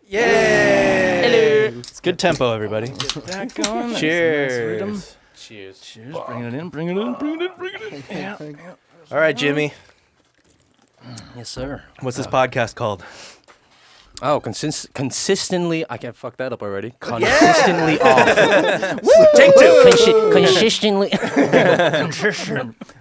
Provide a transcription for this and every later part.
Yay! Hello. It's good tempo, everybody. Get that going. Cheers. Nice Cheers. Cheers. Bring it in. Bring it in. Bring it in. Bring it in. Yeah. All right, Jimmy. Yes, sir. What's this podcast called? Oh, consistently. I can't fuck that up already. Consistently off. Take two. Consistently.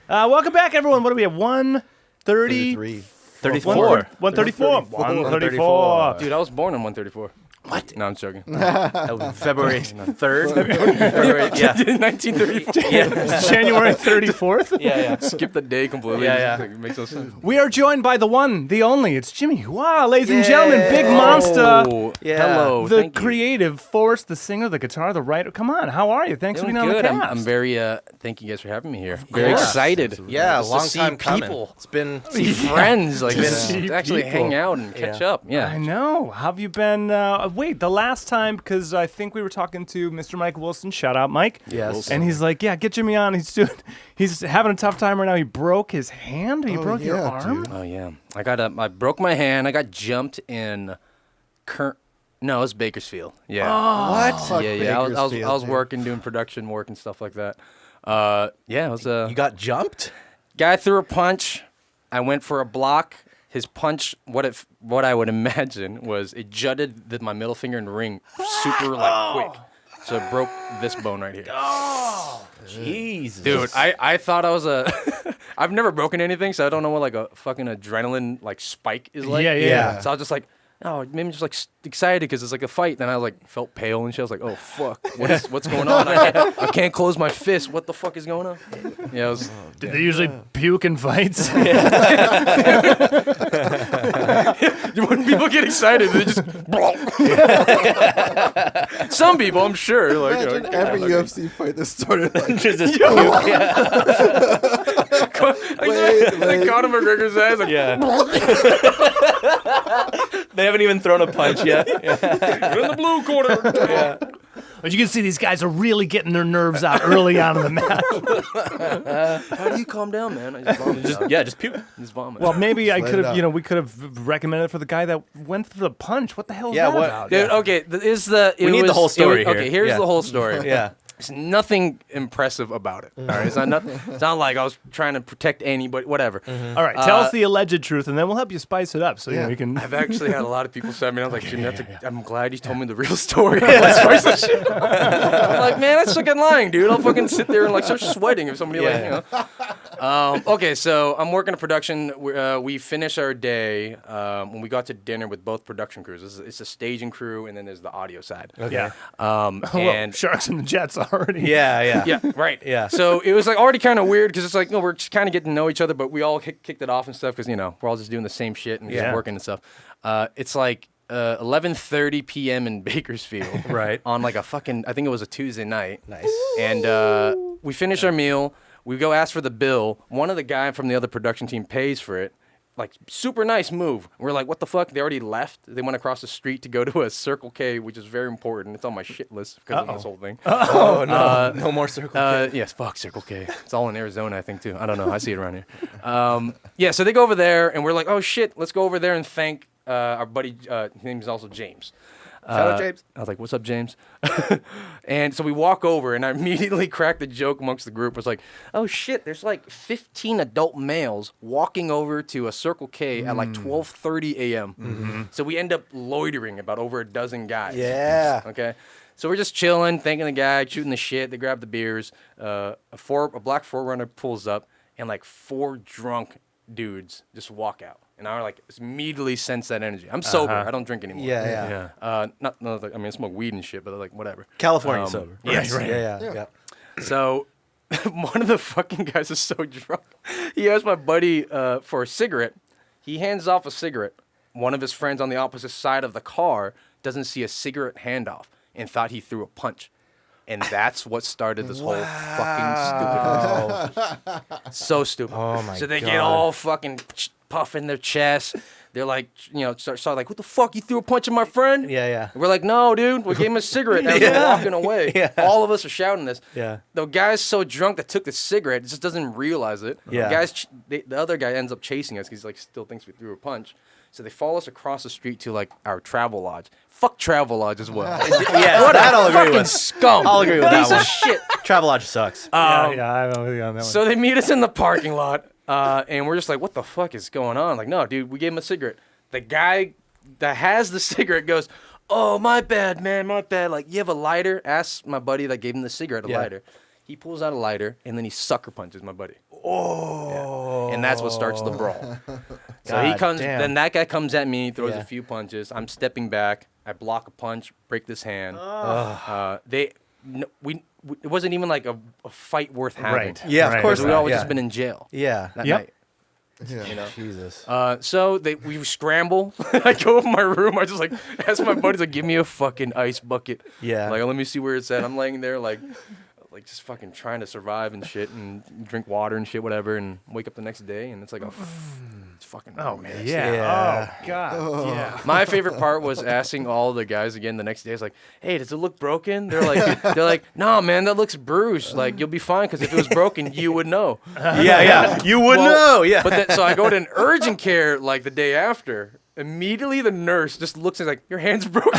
Welcome back, everyone. What do we have? 130? 34. 134. 134. Dude, I was born in 134. What? No, I'm joking. February 3rd. February, yeah. 1934. Yeah. It's January 34th. Yeah. Skip the day completely. Yeah. It makes no sense. We are joined by the one, the only. It's Jimmy Hua, ladies and gentlemen. Big Monsta. Oh, Yeah. hello. The thank you. creative force, the singer, the guitar, the writer. Come on, how are you? Thanks for Doing being on the good. cast. I'm very, thank you guys for having me here. Very course. excited. Yeah, Just to long see time coming. people. It's been See friends. Like, See to actually people. hang out and catch up. I Yeah. know. How have you been? Wait, the last time, because I think we were talking to Mr. Mike Wilson. Shout out, Mike. Yes. And he's like, yeah, get Jimmy on. He's having a tough time right now. He broke his hand. He broke your arm. Oh, yeah. I broke my hand. I got jumped in No, it was Bakersfield. Yeah. What? Yeah. I was working, doing production work and stuff like that. Yeah, it was You got jumped? guy threw a punch. I went for a block. His punch, what I would imagine was it jutted my middle finger and ring super quick. So it broke this bone right here. Jesus. Dude, I thought I was I've never broken anything, so I don't know what like a fucking adrenaline like spike is like. Yeah. So I was just like, oh, maybe just like excited because it's like a fight. Then I like felt pale and shit. I was like, oh fuck, what's going on? I can't close my fist. What the fuck is going on? Yeah, it was. Did they usually puke in fights? When people get excited, they just. Some people, I'm sure. Like, Imagine every UFC fight that started like Just this like Conor McGregor's ass. Like, Yeah. They haven't even thrown a punch yet. You're in the blue corner. But you can see these guys are really getting their nerves out early on in the match. How do you calm down, man? I just vomit. Just puke. Just vomit. Well, maybe I Just let could it have, out. we could have recommended for the guy that went for the punch. What the hell is Yeah, that what- about? Dude, okay, We need the whole story here. Okay, here's Yeah. the whole story. Yeah. There's nothing impressive about it. All right, it's not like I was trying to protect anybody. Whatever. All right, tell us the alleged truth, and then we'll help you spice it up so you know, Yeah. you can. I've actually had a lot of people say to me, I was like, Jimmy, I'm glad you told me the real story. Let's spice that shit. I'm like, man, that's fucking lying, dude. I'll fucking sit there and like start sweating if somebody like, you know. Okay, so I'm working a production. We finish our day when we got to dinner with both production crews. It's a staging crew, and then there's the audio side. Yeah. And Well, Sharks and the Jets already. Yeah. yeah, right. Yeah. So it was like already kind of weird because it's like, we're just kind of getting to know each other, but we all kicked it off and stuff because, we're all just doing the same shit and Yeah. just working and stuff. It's like 11:30 p.m. in Bakersfield. Right. On like I think it was a Tuesday night. Nice. And we finish our meal. We go ask for the bill. One of the guys from the other production team pays for it. Like, super nice move. We're like, what the fuck? They already left. They went across the street to go to a Circle K, which is very important. It's on my shit list because of this whole thing. Oh, no. No more Circle K. Yes, fuck Circle K. It's all in Arizona, I think, too. I don't know. I see it around here. Yeah, so they go over there, and we're like, oh, shit, let's go over there and thank our buddy. His name is also James. Shout out, James. I was like, what's up, James? And so we walk over, and I immediately cracked the joke amongst the group. I was like, oh, shit, there's like 15 adult males walking over to a Circle K at like 12:30 a.m. Mm-hmm. So we end up loitering about over a dozen guys. Yeah. Okay. So we're just chilling, thanking the guy, shooting the shit. They grab the beers. A black 4Runner pulls up, and like 4 drunk dudes just walk out. And I like immediately sense that energy. I'm sober. I don't drink anymore. Yeah. I mean, I smoke weed and shit, but like whatever. California sober. Yes. Right. Yeah. So one of the fucking guys is so drunk. He asked my buddy for a cigarette. He hands off a cigarette. One of his friends on the opposite side of the car doesn't see a cigarette handoff and thought he threw a punch. And that's what started this whole fucking stupid. So stupid. Oh, my So they God. get all fucking puffing their chest. They're like, start like, what the fuck? You threw a punch at my friend? Yeah. We're like, no, dude. We gave him a cigarette as we're walking away. Yeah. All of us are shouting this. Yeah. The guy's so drunk that took the cigarette, just doesn't realize it. Yeah. The other guy ends up chasing us because he's like still thinks we threw a punch. So they follow us across the street to like our Travelodge. Fuck Travelodge as well. Yeah, that I'll agree Fucking with. scum. I'll agree with that Piece one. of shit. Travelodge sucks. I'm with you on that one. So they meet us in the parking lot, and we're just like, what the fuck is going on? Like, no, dude, we gave him a cigarette. The guy that has the cigarette goes, oh, my bad, man, my bad. Like, you have a lighter? Ask my buddy that gave him the cigarette a lighter. He pulls out a lighter, and then he sucker punches my buddy. Oh. Yeah. And that's what starts the brawl. So he comes, then that guy comes at me, throws a few punches. I'm stepping back. I block a punch, break this hand. It wasn't even like a fight worth having. Right. Yeah, of course. We all just been in jail. Yeah. That night. Yeah. Jesus. So we scramble. I go over my room. I just like ask my buddies like, give me a fucking ice bucket. Yeah. Like, let me see where it's at. I'm laying there like just fucking trying to survive and shit and drink water and shit, whatever, and wake up the next day and it's like it's fucking man. Yeah. Oh God. Yeah. My favorite part was asking all the guys again the next day. It's like, hey, does it look broken? They're like, nah, man, that looks bruised. Like, you'll be fine because if it was broken, you would know. Yeah. You would know. Yeah. But so I go to an urgent care like the day after. Immediately, the nurse just looks at me like, your hand's broken.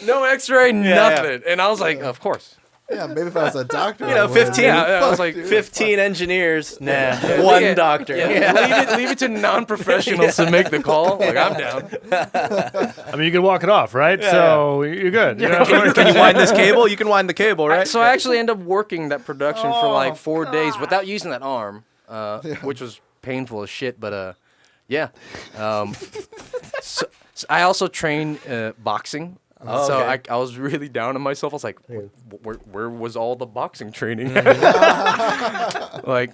No X-ray, nothing. And I was like, of course. Yeah, maybe if I was a doctor. 15. I was like, 15 engineers. Nah. One doctor. Yeah. Leave it to non-professionals to make the call. Like, I'm down. I mean, you can walk it off, right? So you're good. You know? Can you wind this cable? You can wind the cable, right? So I actually ended up working that production for like 4 days without using that arm, which was painful as shit. But yeah. So I also train boxing. Oh, so okay. I was really down on myself. I was like, where was all the boxing training? Like,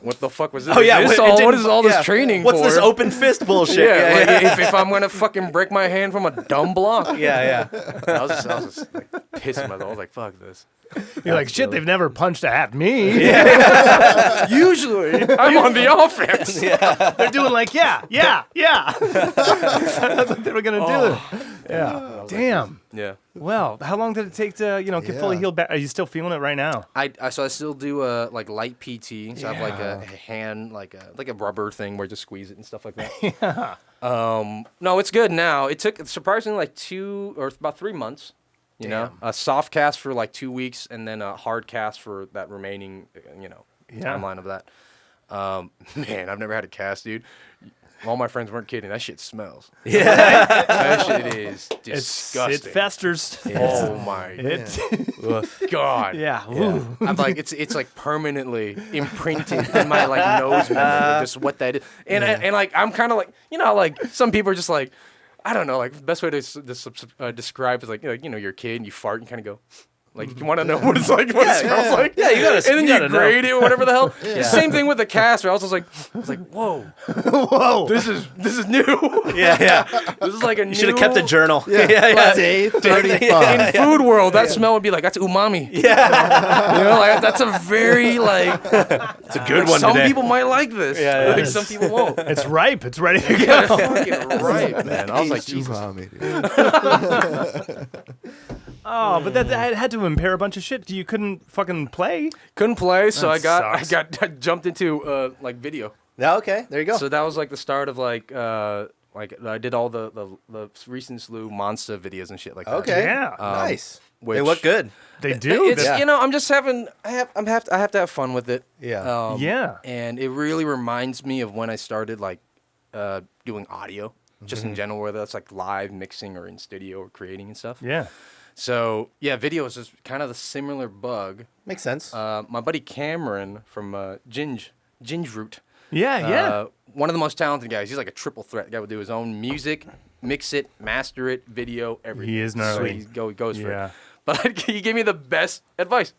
what the fuck was this? Oh, yeah. What is all this training What's for? this open fist bullshit? Like, if I'm going to fucking break my hand from a dumb block. Yeah. I was just like, pissing myself. I was like, fuck this. You're like, shit, they've never punched at me. Usually, I'm on the offense. They're doing like, yeah. That's what they were going to do. Yeah. Damn. Yeah. Well, how long did it take to, get fully healed back? Are you still feeling it right now? So I still do like light PT. So I have like a hand, like a rubber thing where you just squeeze it and stuff like that. No, it's good now. It took surprisingly like 2 or about 3 months. You know, a soft cast for like 2 weeks, and then a hard cast for that remaining, timeline of that. Man, I've never had a cast, dude. All my friends weren't kidding. That shit smells. Yeah, that shit is disgusting. It festers. Oh my god. Yeah. I'm like, it's like permanently imprinted in my like nose memory, just what that is. And and like I'm kind of like, like some people are just like, I don't know, like the best way to describe is like, you're a kid and you fart and kind of go, like, you want to know what it's like, what it smells like. Yeah, you gotta. And then you grade it or whatever the hell. Yeah. Same thing with the cast. Where I was like, whoa, this is new. Yeah. This is like a new. You should have kept a journal. Yeah. Day 35. In food world, that smell would be like, that's umami. Yeah. Like that's a very like. It's a good one. Some today. people might like this. Yeah. Like some people won't. It's ripe. It's ready to go. Yeah, fucking right, man. I was like, Jesus. Oh, but that had to impair a bunch of shit. You couldn't fucking play. Couldn't play, so That I sucks. jumped into like video. Yeah, okay. There you go. So that was like the start of like I did all the recent slew Monsta videos and shit like that. Okay. Yeah. Nice. Which, They look good. They do. It's Yeah. I'm just having I have to have fun with it. Yeah. Yeah. And it really reminds me of when I started like doing audio, just in general, whether that's like live mixing or in studio or creating and stuff. Yeah. So yeah, video is just kind of the similar bug. Makes sense. My buddy Cameron from Ginge Root. Yeah. One of the most talented guys. He's like a triple threat. The guy would do his own music, mix it, master it, video, everything. He is gnarly. So he goes for Yeah. it. But he gave me the best advice.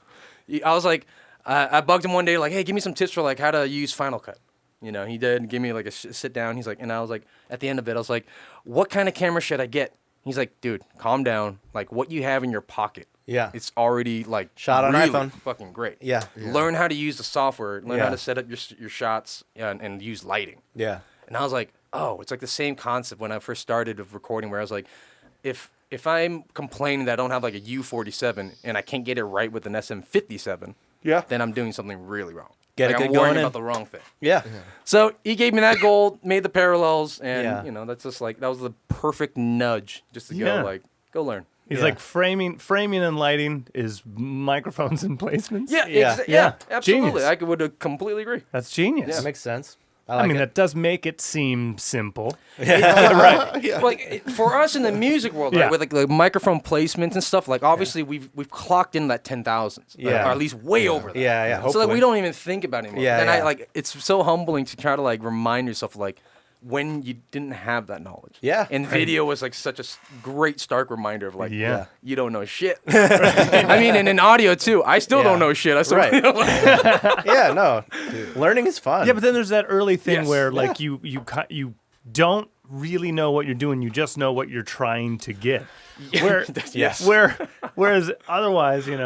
I was like, I bugged him one day, like, hey, give me some tips for like how to use Final Cut. He did give me like a sit down. He's like, and I was like, at the end of it, I was like, what kind of camera should I get? He's like, dude, calm down. Like, what you have in your pocket. Yeah. It's already like Shot on really iPhone. fucking great. Yeah. Learn how to use the software. Learn Yeah. how to set up your shots and use lighting. Yeah. And I was like, oh, it's like the same concept when I first started of recording, where I was like, if I'm complaining that I don't have like a U47 and I can't get it right with an SM57, then I'm doing something really wrong. Get like it I'm good worrying going about the wrong thing. Yeah. So he gave me that goal, made the parallels, and Yeah. you know, that's just like that was the perfect nudge just to Yeah. go like go learn. He's Yeah. like framing and lighting is microphones and placements. Yeah, Yeah. yeah, absolutely. Genius. I would completely agree. That's genius. That makes sense. I mean, that does make it seem simple. Like for us in the music world, Yeah. right, with like the microphone placements and stuff, like obviously we've clocked in that 10,000s, Yeah. or at least way over that. Yeah, yeah. So like Hopefully. we don't even think about it anymore. Yeah, and yeah. I like it's so humbling to try to like remind yourself like when you didn't have that knowledge. Yeah. And video was like such a great stark reminder of like, Yeah. you don't know shit. I mean, and in audio too, I still don't know shit. I still Right. Yeah, no. Learning is fun. Yeah, but then there's that early thing Yes. where like you don't really know what you're doing. You just know what you're trying to get. Where, Yes. Whereas otherwise, you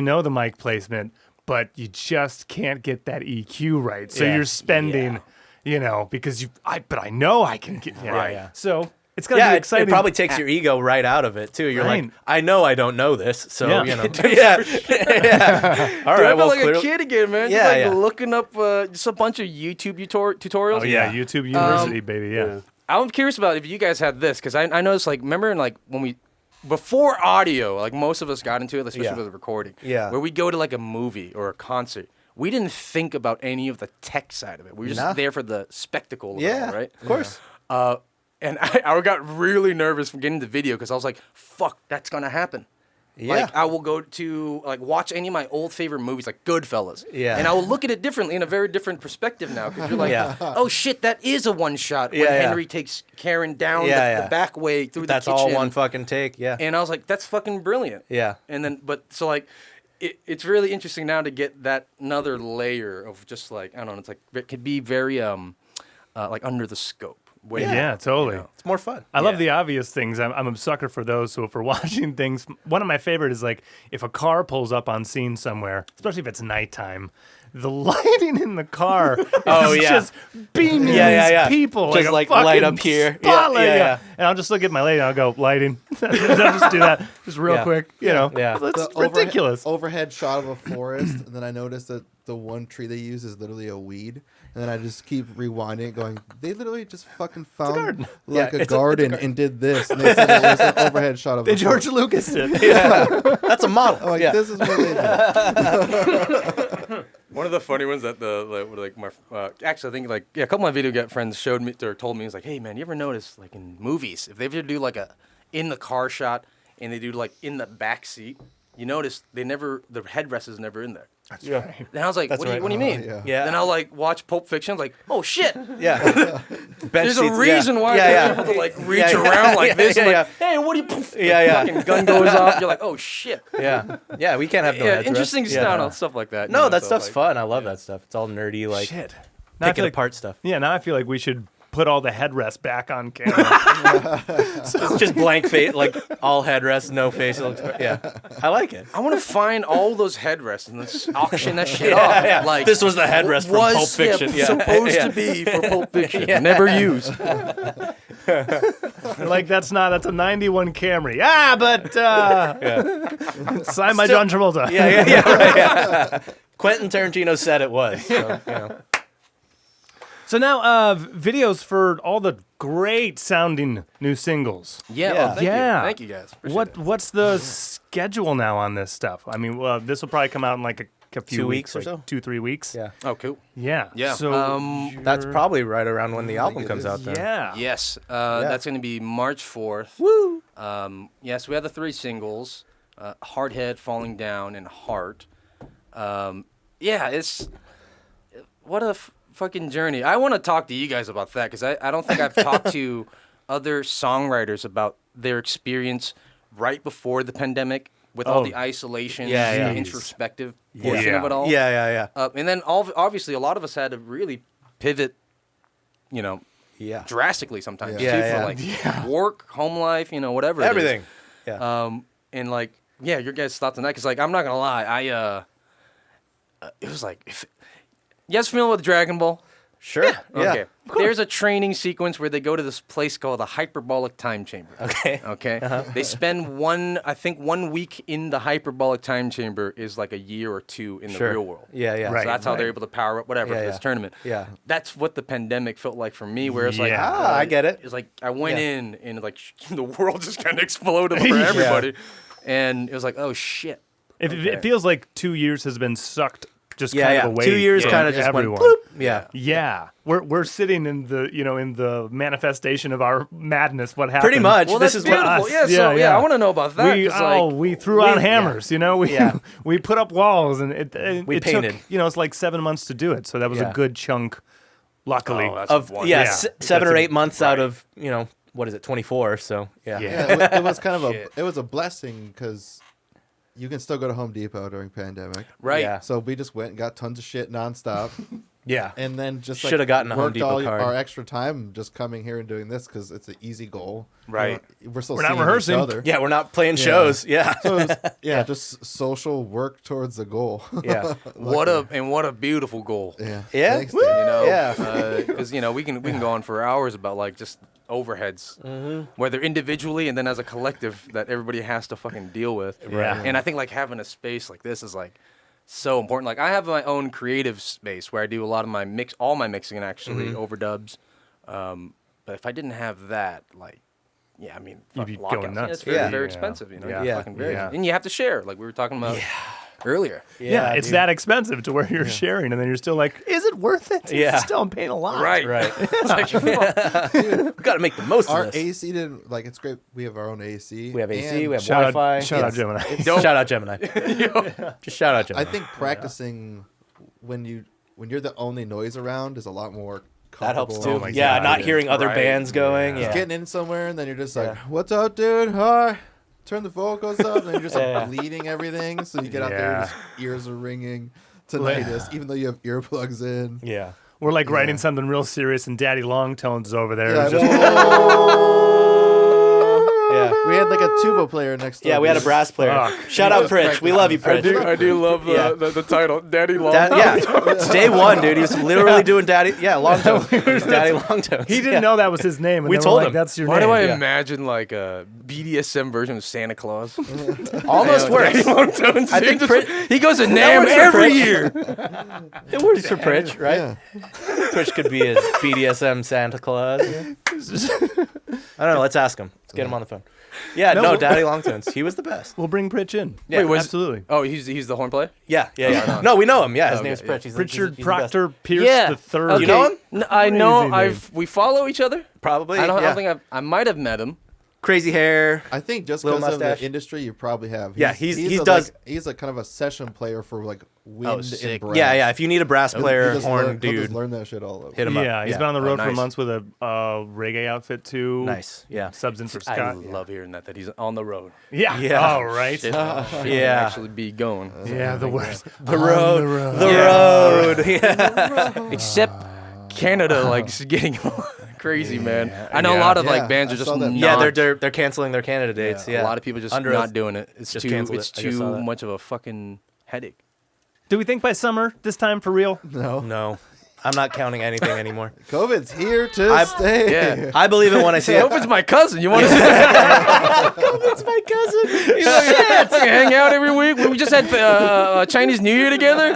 know the mic placement, but you just can't get that EQ right. So Yeah. you're spending, because but I know I can get Right. Yeah. So it's gonna Yeah, be it exciting. probably takes your ego right out of it too. You're Right. like, I know I don't know this, so Yeah. you know. Yeah. Yeah. All Dude, right. I feel Well, like clearly. a kid again, man. Yeah, just like yeah. looking up just a bunch of YouTube tutorials. Oh yeah, YouTube University, baby. Yeah. I'm curious about if you guys had this, because I noticed, like, remember in, like, when before audio, like, most of us got into it, especially Yeah. with the recording. Yeah. Where we go to, like, a movie or a concert. We didn't think about any of the tech side of it. We were just Nah. there for the spectacle of it Yeah. all, right? Of course. And I got really nervous from getting the video because I was like, fuck, that's going to happen. Yeah. Like, I will go to, like, watch any of my old favorite movies, like Goodfellas. Yeah. And I will look at it differently in a very different perspective now. Because you're like, Yeah. oh, shit, that is a one shot when Yeah, yeah. Henry takes Karen down Yeah, the back way through That's the kitchen. all one fucking take. Yeah. And I was like, that's fucking brilliant. Yeah. And then, so, like, it's really interesting now to get that another layer of just, like, I don't know, it's like, it could be very, like, under the scope. Way Yeah, totally. It's more fun. I love the obvious things. I'm a sucker for those. So if we're watching things, one of my favorite is like if a car pulls up on scene somewhere, especially if it's nighttime, the lighting in the car Oh, is yeah. just beaming Yeah. these people. Just, a like, light fucking up here. spotlight, Yeah. And I'll just look at my lady and I'll go, lighting. I'll just do that just real Yeah. quick. You know, Yeah. It's The ridiculous. overhead shot of a forest, and then I noticed that the one tree they use is literally a weed, and then I just keep rewinding it, going, they literally just fucking found garden. like Yeah, a it's a garden and did this, and they said it was an overhead shot of They the George forest. Lucas did. Yeah. That's a model. I'm like, yeah. this is what they did. One of the funny ones that my actually I think like a couple of my video friends showed me or told me, was like, hey man, you ever notice like in movies if they ever do like a in the car shot and they do like in the back seat, you notice the headrest is never in there. That's right. Then I was like, That's what do right. you mean? Yeah. Yeah. Then I'll like watch Pulp Fiction. I was like, oh shit. Yeah. There's a reason why they're able to like reach around like this. Yeah, and, yeah. like, hey, what do you? Poof, Yeah, the yeah. Fucking gun goes off. You're like, oh shit. Yeah. Yeah. We can't have no Yeah, headrest. interesting Yeah. stuff, stuff like that. you No, know, that so, stuff's like, fun. I love that stuff. It's all nerdy, like Shit. Now I picking feel like, apart stuff. yeah, now I feel like we should put all the headrests back on camera. Just blank face, like all headrests, no face. Yeah, I like it. I want to find all those headrests and let's auction that shit Yeah, off. yeah. Like This was the headrest from was Pulp Fiction. Yeah. supposed Yeah. to be for Pulp Fiction, never used. Like that's a 91 Camry. But signed by John Travolta. Yeah, right, yeah. Quentin Tarantino said it was. So, you know. So now videos for all the great sounding new singles. Yeah, Yeah. well, thank you guys. Appreciate What's the schedule now on this stuff? I mean, this will probably come out in like a few 2 weeks, weeks or like so? 2-3 weeks. Yeah. it. Oh, cool. Yeah. Yeah. So That's probably right around when the album comes out then. yeah. Yes, that's going to be March 4th. Woo! Yes, we have the 3 singles, Hardhead, Falling Down, and Heart. Yeah, it's... What a fucking journey. I want to talk to you guys about that, because I don't think I've talked to other songwriters about their experience right before the pandemic, with all the isolation, Yeah, yeah. the introspective portion of it all. Yeah. And then obviously a lot of us had to really pivot, Yeah. drastically sometimes too, Yeah, for yeah. like work, home life, whatever. Everything. It is. Yeah. And like, yeah, your guys' thoughts on that? Because like, I'm not gonna lie, it was like, you guys familiar with Dragon Ball? Sure. Yeah. Okay. There's a training sequence where they go to this place called the hyperbolic time chamber. Okay. Okay. They spend 1 week in the hyperbolic time chamber is like a year or 2 in the real world. Yeah, yeah. Right. So that's how they're able to power up whatever for this tournament. Yeah. That's what the pandemic felt like for me, where it's like, I get it. It's like I went in and like the world just kind of exploded for everybody, and it was like, oh shit. It feels like 2 years has been sucked just Yeah, kind yeah. of away. 2 years from kind of just everyone. went bloop. Yeah. Yeah, we're sitting in the manifestation of our madness. What happened? Pretty much. Well, this that's is what beautiful. us. Yeah, so Yeah. I want to know about that. 'cause, We threw on hammers, we put up walls, and We it painted. took, it's like 7 months to do it, so that was a Yeah. good chunk. Luckily, Oh, that's Of wonderful. yeah, Yeah. 7 or That's 8 months out of what is it, 24? So yeah. Yeah, it was kind of Shit. it was a blessing because you can still go to Home Depot during pandemic. Right. Yeah. So we just went and got tons of shit nonstop, Yeah. and then just Shoulda gotten a Home worked Depot all card. our extra time just coming here and doing this because it's an easy goal. Right. We're still We're not seeing rehearsing. each other. Yeah, we're not playing shows. Yeah. So it was, just social work towards the goal. Yeah. What a beautiful goal. Yeah. Yeah? Thanks, Woo! Dave. Yeah. Because we can go on for hours about like just overheads, whether individually and then as a collective that everybody has to fucking deal with. Yeah. And I think like having a space like this is like so important. Like I have my own creative space where I do a lot of my all my mixing and actually overdubs. But if I didn't have that, like, yeah, I mean, You'd be fucking going lockouts. nuts. It's very, Yeah. very Yeah. expensive, Yeah. It's fucking very, Yeah. and you have to share, like we were talking about earlier. Yeah, it's dude. that expensive to where you're sharing, and then you're still like, is it worth it? Yeah. Still, I'm paying a lot. Right. Right. It's like, We got to make the most Our of this. AC didn't like. It's great. We have our own AC. We have AC. and We have Shout Wi-Fi. out, shout out, Gemini. Shout out Gemini. Just shout out Gemini. I think practicing when you're the only noise around is a lot more. that helps too. Oh my yeah, God, not yeah. hearing other Right. bands going. Yeah. Yeah. Getting in somewhere and then you're just like, Yeah. "What's up, dude? Hi." Turn the vocals up, and then you're just like Yeah. bleeding everything. So you get out there, Yeah. and just ears are ringing tinnitus, even though you have earplugs in. Yeah. We're like writing something real serious, and Daddy Longtones is over there. Yeah, It's just- Yeah. we had like a tuba player next door. Yeah, we had a dude. brass player. Fuck. Shout out Pritch. We love you, Pritch. I do love Yeah. the title, Daddy Long. Yeah, it's day one, dude. He was literally doing Daddy. Yeah, Longtones. He's Daddy Longtones. he didn't know that was his name. And We then we're told like, him. That's your Why name. do I Yeah. imagine like a BDSM version of Santa Claus? Almost works. Daddy Longtones, I think dude, Pritch- he goes to That NAMM works for every Pritch. year. It works for Pritch, right? Yeah. Pritch could be a BDSM Santa Claus. I don't know. Let's ask him. Let's get him on the phone. Yeah, no, Daddy Longtones. He was the best. We'll bring Pritch in. Yeah. Wait, was- Absolutely. Oh, he's the horn player. Yeah. No, we know him. Yeah, his name's yeah. Pritch. He's Richard he's the Proctor best. Pierce the third. You know him? I know. Crazy We follow each other. Probably. I don't yeah. think I might have met him. Crazy hair. I think just Little because of mustache. the industry, you probably have. Yeah, he a, does- Like, he's a kind of a session player for like wind and sick. brass. Yeah. If you need a brass player, He'll just horn learn, he'll dude, just learn that shit all over. hit him up. Yeah, he's been on the road for nice. months with a reggae outfit too. Nice. Yeah. Subs in for I Scott. love hearing that he's on the road. Yeah. Yeah. All right. Shit, Yeah. actually be going. Yeah, the worst. The road. The road. Yeah. Except Canada, like is getting crazy, man. I know a Yeah. lot of Yeah, like bands I are just saw that. Yeah, not. they're canceling their Canada dates. Yeah. A lot of people just Under not Oath doing it. It's just too. canceled It's it. I just saw too that. much of a fucking headache. Do we think by summer this time for real? No, No, I'm not counting anything anymore. COVID's here to I- stay. Yeah. I believe it when I see I it. hope it's my cousin. You want to It's my cousin. hang out every week? We just had Chinese New Year together.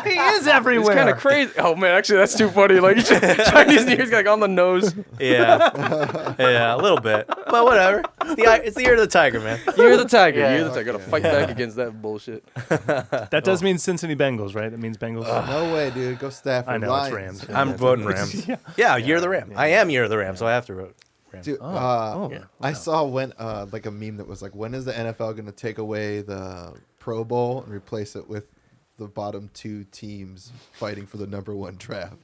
He is It's everywhere. kind of crazy. Oh man, actually that's too funny. Like Chinese New Year's like on the nose. Yeah, a little bit, but whatever. It's the year of the tiger, man. You're the tiger. Yeah. You're the tiger. Gotta fight back against that bullshit. That does mean Cincinnati Bengals, right? That means Bengals. No way, dude. Go Stafford. I know it's Lions. Rams. I'm voting Rams. Yeah, year of the Ram. I am year of the Ram, so I have to vote Rams. Dude, I saw when like a meme that was like, when is the NFL going to take away the Pro Bowl and replace it with the bottom two teams fighting for the number 1 draft?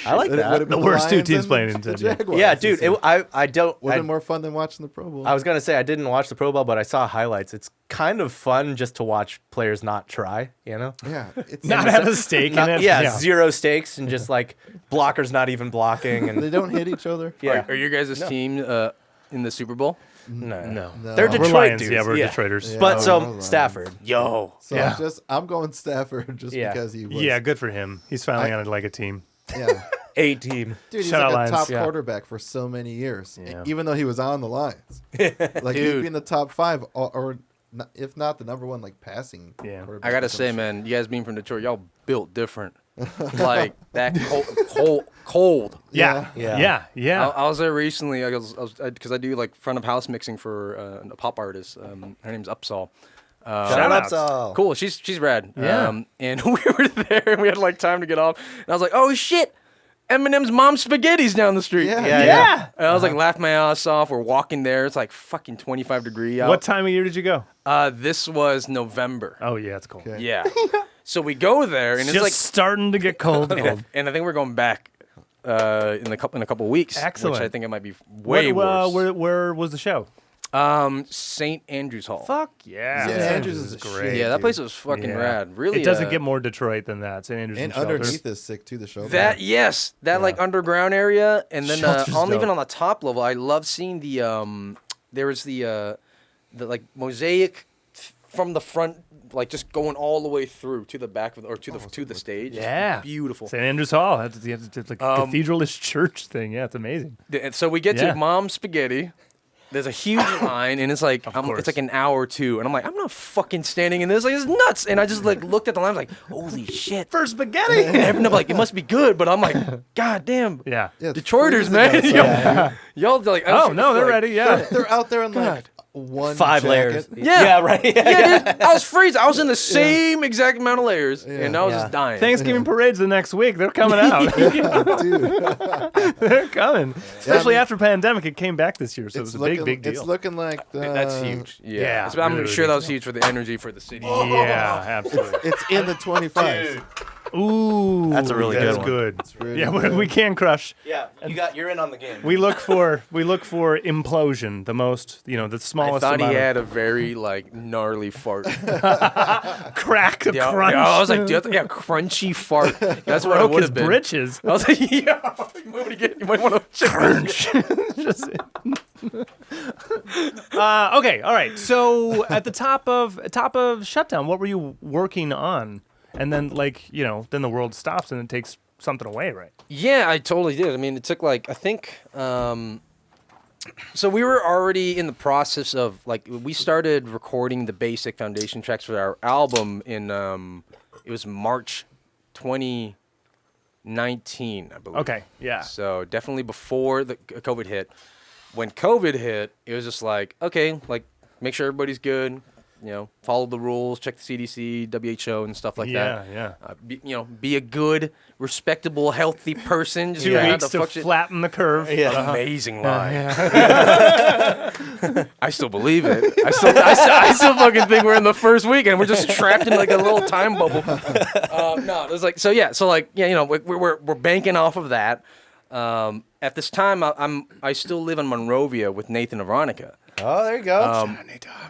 I like Would it that. been The worst two Lions teams and playing the instead, yeah. Jaguars Yeah, dude. instead? I don't. Would have I, been more fun than watching the Pro Bowl. I was gonna say I didn't watch the Pro Bowl, but I saw highlights. It's kind of fun just to watch players not try. You know. Yeah, it's Not have a stake in it. Yeah, zero stakes and just like blockers not even blocking they and don't hit each other. yeah. Are your guys' team in the Super Bowl? No. No. They're We're Detroit Lions. dudes. Yeah, we're Detroiters. Yeah. But we're so Lions. Stafford. Yo. So Yeah. I'm going Stafford just Yeah. because he was. Yeah, good for him. He's finally on like a team. Yeah. A team. Dude, he's Shutout like a lines, top yeah. quarterback for so many years, Yeah. even though he was on the Lions. Like he'd Dude. be in the top 5, or if not the number 1, like passing. Yeah. quarterback I gotta or some say, shit. man, you guys being from Detroit, y'all built different. Like that cold. Yeah. Yeah. Yeah. Yeah. I was there recently. Because I do like front of house mixing for a pop artist. Her name's Upsall. Shout out. Saul. Cool. She's rad. Yeah. And we were there and we had like time to get off. And I was like, oh shit, Eminem's mom's spaghetti's down the street. Yeah. Yeah. And I was like laughing my ass off. We're walking there. It's like fucking 25 degree out. What time of year did you go? This was November. Oh yeah, it's cold. Okay. Yeah. So we go there and Just it's like, starting to get cold. and I think we're going back in a couple weeks. Excellent. Which I think it might be way worse. Where was the show? St. Andrews Hall. Fuck yeah. St. Andrews is great. Yeah, that dude. place was fucking Yeah. rad. Really, It doesn't get more Detroit than that. St. Andrews And Shelter. underneath is sick too. The show. that. Yes, that like underground area, and then Shelter's even dope. on the top level, I love seeing the there was the like mosaic from the front, like just going all the way through to the back of the, or to the stage. Yeah. Beautiful. St. Andrews Hall. It's like a cathedral-ish church thing. Yeah, it's amazing. And so we get Yeah. to Mom's Spaghetti. There's a huge line, and it's like course. it's like an hour or two, and I'm like, I'm not fucking standing in this. Like, it's nuts. And I just like looked at the line, I was like, holy shit. For spaghetti. And everyone like, it must be good, but I'm like, god damn. Yeah. Yeah, it's Detroiters, freezing man. outside. Y'all like, Oh no, they're ready. Yeah. They're out there in like one 5 jacket. layers. Yeah. right. Yeah, dude. I was freezing. I was in the same exact amount of layers, and I was Yeah. just dying. Thanksgiving parade's the next week. They're coming out. Dude, They're coming. Especially I mean, after pandemic, it came back this year, so it was a looking, big deal. It's looking like That's huge. Yeah, So I'm really sure big that was huge for the energy for the city. Yeah, absolutely. It's in the 25s. Ooh, That's a really that's good one. good. really Yeah, good. we can crush. Yeah, you're in on the game. We look for implosion, the most, the I smallest thought he amount had a very like gnarly fart. of crack, the Yeah, crunch. I was like, dude, yeah, crunchy fart. That's what it broke would his have been. britches. I was like, yeah, you might want to Crunch. Just- okay, all right. So at the top of shutdown, what were you working on? And then then the world stops and it takes something away, right? Yeah, I totally did. I mean, it took like I think. So we were already in the process of like we started recording the basic foundation tracks for our album in it was March 2019, I believe. Okay, yeah. So definitely before the COVID hit. When COVID hit, it was just like, okay, like make sure everybody's good, follow the rules, check the CDC, WHO, and stuff like that. Yeah. Be a good, respectable, healthy person. Just 2 try not weeks to fuck shit. flatten the curve. Yeah. Amazing line. I still believe it. I still fucking think we're in the first week and we're just trapped in like a little time bubble. No, it was like we're banking off of that. At this time, I still live in Monrovia with Nathan and Veronica. Oh, there you go.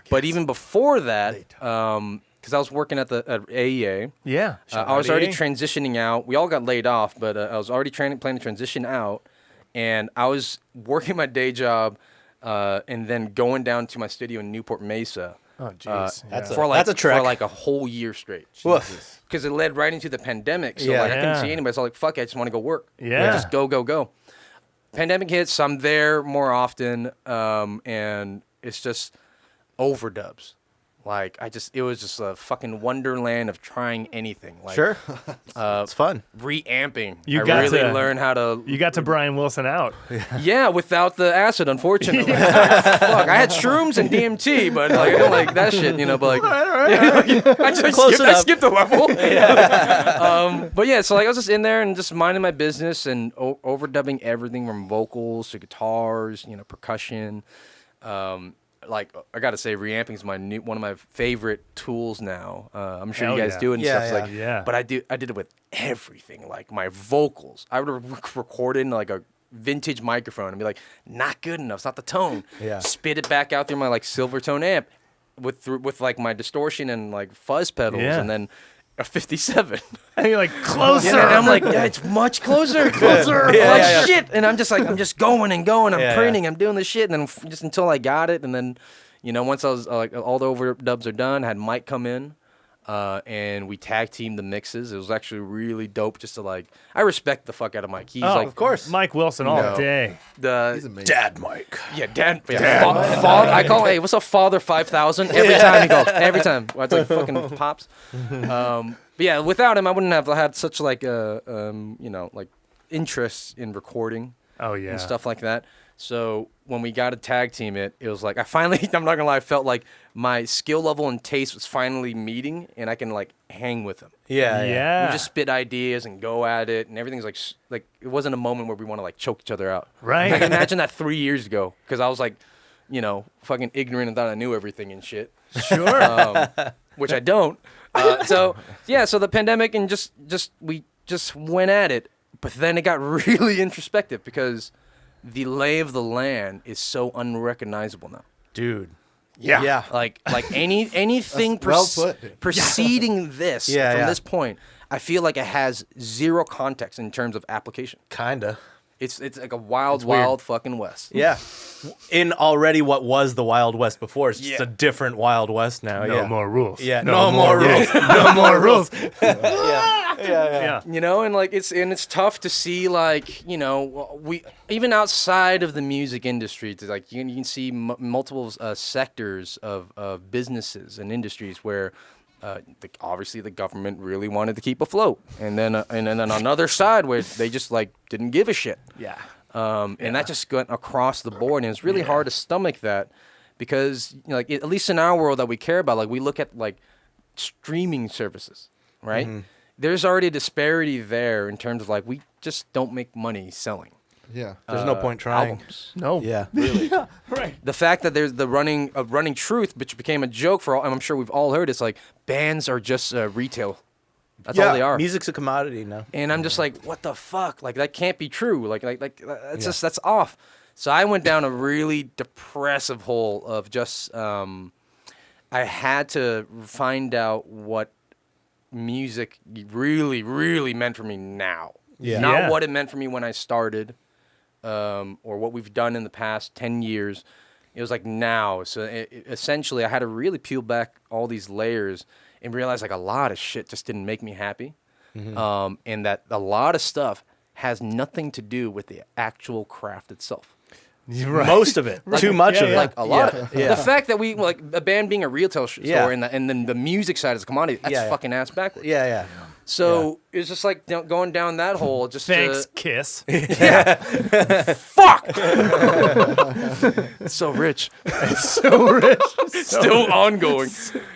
But even before that, because I was working at AEA, Yeah. I was already transitioning out. We all got laid off, but I was already planning to transition out, and I was working my day job, and then going down to my studio in Newport Mesa. Oh, jeez. That's yeah. For That's a trek. for like a whole year straight. Woof. Because it led right into the pandemic. So Yeah. like I couldn't see Yeah. anybody. So I was like, fuck it, I just want to go work. Yeah. Just go. Pandemic hits, I'm there more often, and it's just overdubs. Like it was just a fucking wonderland of trying anything. Like, Sure. It's fun. reamping. You I got really to- learned how to. You got to Brian Wilson out. Yeah, without the acid, unfortunately. Fuck, I had shrooms and DMT, but like I didn't like that shit, But like, I skipped a level. But yeah, so like I was just in there and just minding my business and overdubbing everything from vocals to guitars, percussion. Like I gotta say, reamping is one of my favorite tools now. I'm sure Hell you guys yeah. do it and Yeah, stuff. yeah. Like, Yeah. But I did it with everything. Like my vocals, I would record in like a vintage microphone and be like, not good enough. It's not the tone. Yeah. Spit it back out through my like Silvertone amp with like my distortion and like fuzz pedals, Yeah. and then a 57. And you're like, closer. And I'm like, yeah, it's much closer. Shit. And I'm just going and going. I'm Yeah, printing. I'm doing this shit. And then just until I got it. And then, once I was like, all the overdubs are done, I had Mike come in. and we tag teamed the mixes. It was actually really dope. Just to like, I respect the fuck out of Mike. He's like, of course. Mike Wilson all day. He's amazing. Dad Mike. Yeah, Dad. I call, hey, what's up, Father 5000? Every time he goes. Every time. It's like fucking pops. But yeah, without him, I wouldn't have had such like like interest in recording. Oh yeah. And stuff like that. So when we got to tag team it, it was like I finally, I'm not gonna lie, I felt like my skill level and taste was finally meeting, and I can like hang with him. Yeah. We just spit ideas and go at it, and everything's like it wasn't a moment where we want to like choke each other out. Right. I can imagine that 3 years ago, because I was like, fucking ignorant and thought I knew everything and shit. Sure. Which I don't. So the pandemic and we just went at it, but then it got really introspective because the lay of the land is so unrecognizable now. Dude. Yeah. Like anything well put. preceding this from Yeah. this point, I feel like it has zero context in terms of application. Kinda. It's like a wild fucking west. Yeah. In already what was the Wild West before. It's just Yeah. a different Wild West now. No more rules. Yeah. No more rules. No more rules. Yeah. And like it's tough to see, like, we even outside of the music industry, it's like you can see multiple sectors of businesses and industries where obviously the government really wanted to keep afloat, and then on another side where they just like didn't give a shit. Yeah. And that just went across the board, and it's really hard to stomach that because at least in our world that we care about, like we look at like streaming services, right? Mm-hmm. There's already a disparity there in terms of like we just don't make money selling. Yeah. There's no point trying. Albums. No. Yeah. Really. Yeah, right. The fact that there's the running truth, which became a joke for all, and I'm sure we've all heard, it's like bands are just retail. That's all they are. Music's a commodity now. And I'm just like, what the fuck? Like that can't be true. Like that's just that's off. So I went down a really depressive hole of just I had to find out what music really, really meant for me now. Yeah. Not what it meant for me when I started, or what we've done in the past 10 years. It was like now. So essentially, I had to really peel back all these layers and realize like a lot of shit just didn't make me happy. Mm-hmm. And that a lot of stuff has nothing to do with the actual craft itself. Right. Most of it. Too much of it. Like a lot of Yeah. the fact that we like a band being a retail store Yeah. and then the music side is a commodity. That's fucking ass backwards. Yeah. So it's just like going down that hole. Just Thanks, Kiss. fuck. It's so rich. So rich. Still ongoing,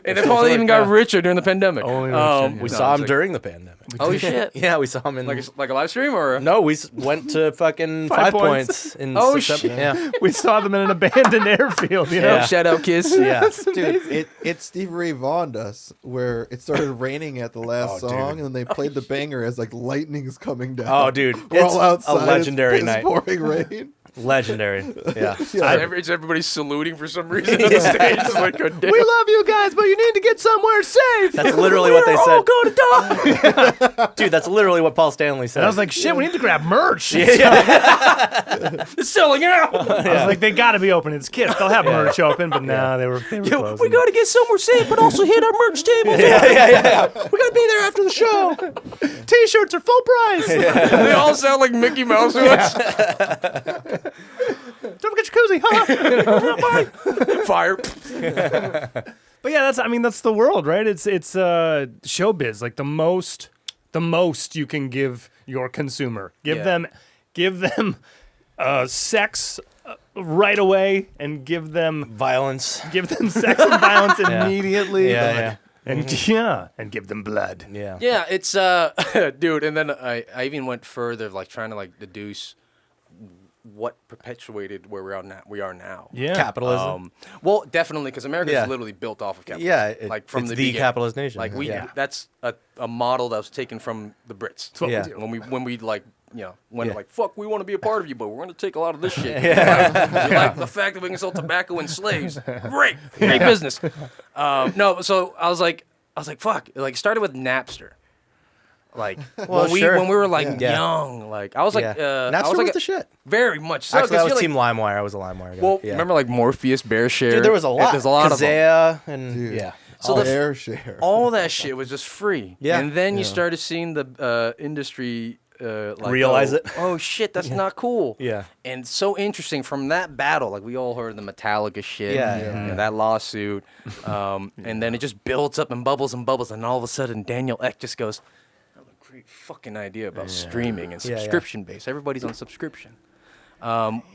and it probably even got richer during the pandemic. Only richer, We saw him during the pandemic. Oh shit! Yeah, we saw him in... Like a live stream or No, we went to fucking 5 Points in Oh, September. shit. Yeah. We saw them in an abandoned airfield, you know? Yeah. shout out Kiss. Yeah. Dude, it Steve Ray Vaughn'd us where it started raining at the last song, and then they played the banger as like lightning's coming down. Oh, dude. We're It's all outside. a legendary it's night. pouring rain. Legendary. Yeah. It's everybody saluting for some reason on the stage. It's like, God damn. We love you guys, but you need to get somewhere safe. That's literally what they We're all said. going to die. Dude, that's literally what Paul Stanley said. And I was like, shit, we need to grab merch. It's selling out. I was like, they got to be open. It's Kiss. They'll have merch open, but nah, they were closing. We got to get somewhere safe, but also hit our merch table. yeah. We got to be there after the show. T-shirts are full price. They all sound like Mickey Mouse to us. Don't forget your koozie. Huh? Fire. But yeah, that's the world, right? It's showbiz. Like the most you can give your consumer. Give them sex right away, and give them Violence. sex and violence immediately. Yeah. And and give them blood. Yeah. Yeah, it's dude, and then I even went further, like trying to like deduce what perpetuated where we are now. Yeah. Capitalism. Well, definitely, because America Yeah. is literally built off of capitalism. Yeah. like from it's the the beginning. capitalist nation. Like Yeah. that's a model that was taken from the Brits. That's what Yeah. we do. When we like went Yeah. like fuck, we want to be a part of you, but we're going to take a lot of this shit. Like the fact that we can sell tobacco and slaves, great business. No, so I was like fuck. Like it started with Napster. Like when we were like young, like I was like Napster I was like the shit. very much so. Actually, 'cause I was you're Team LimeWire. I was a LimeWire guy. Well, yeah. remember like Morpheus, Bearshare? Dude, there was a lot. There's a lot of them. Kazaa and Dude. yeah. So share. all that shit was just free. Yeah. And then you Yeah. started seeing the industry like, Realize it. Oh shit, that's not cool. Yeah. And so interesting from that battle. Like we all heard the Metallica shit. Yeah, you know, yeah. that lawsuit. And then it just builds up and bubbles, and all of a sudden Daniel Ek just goes, "I have a great fucking idea about streaming and Yeah, yeah. subscription base. Everybody's on subscription."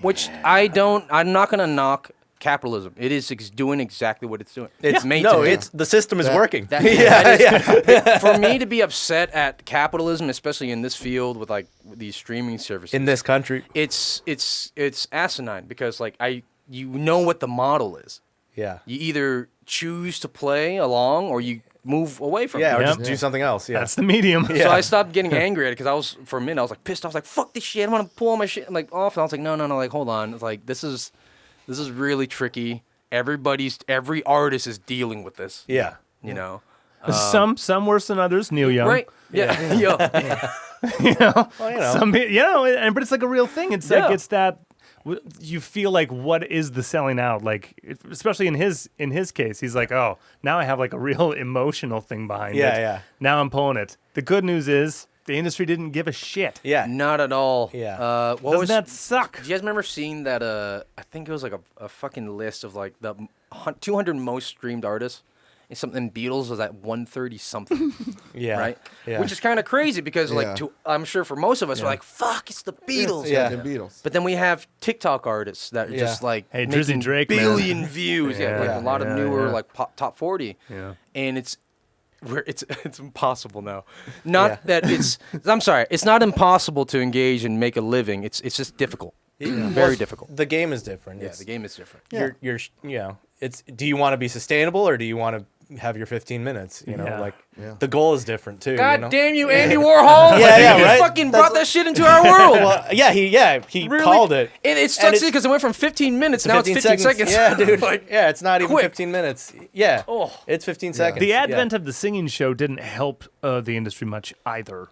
Which I'm not gonna knock capitalism. It is doing exactly what it's doing. It's made to do. the system is working. For me to be upset at capitalism, especially in this field with like these streaming services, In this country. it's asinine because like you know what the model is. Yeah. You either choose to play along or you move away from Yeah, it. or Yep. just do something else. Yeah. That's the medium. So I stopped getting angry at it because for a minute I was like pissed. I was like, fuck this shit. I want to pull all my shit like off. And I was like, no, like hold on. It's like this is really tricky. Every artist is dealing with this. Yeah. You know. Some worse than others. Neil Young. Right. Yeah. Yeah. You know. Well, you know. Some, but it's like a real thing. It's like it's that you feel like what is the selling out? Like especially in his case, he's like, oh, now I have like a real emotional thing behind it. Yeah. Now I'm pulling it. The good news is the industry didn't give a shit. Yeah. Not at all. Yeah. Doesn't that suck? Do you guys remember seeing that? I think it was like a fucking list of like the 200 most streamed artists. And something Beatles was at 130 something. Yeah. Right. Yeah. Which is kind of crazy because like I'm sure for most of us we're like, fuck, it's the Beatles. Yeah. The Beatles. But then we have TikTok artists that are just like Hey, Drizzy making Drake, man. billion views. Yeah, like Yeah, a lot of yeah, newer yeah. like top 40. Yeah. And it's impossible now. Not that I'm sorry, it's not impossible to engage and make a living. It's just difficult. Very difficult. The game is different. Yeah, It's, the game is different. You're it's do you want to be sustainable or do you want to have your 15 minutes? You know, Yeah. like Yeah. the goal is different too. God you know? damn you, Andy Warhol! Yeah, you right? fucking brought that shit into our world. Well, he Really? called it. And it sucks because it went from 15 minutes, now it's 15 seconds. Yeah, dude. Like, yeah, it's not even quick. 15 minutes. Yeah. Oh. It's 15 seconds. The Yeah. advent of the singing show didn't help the industry much either.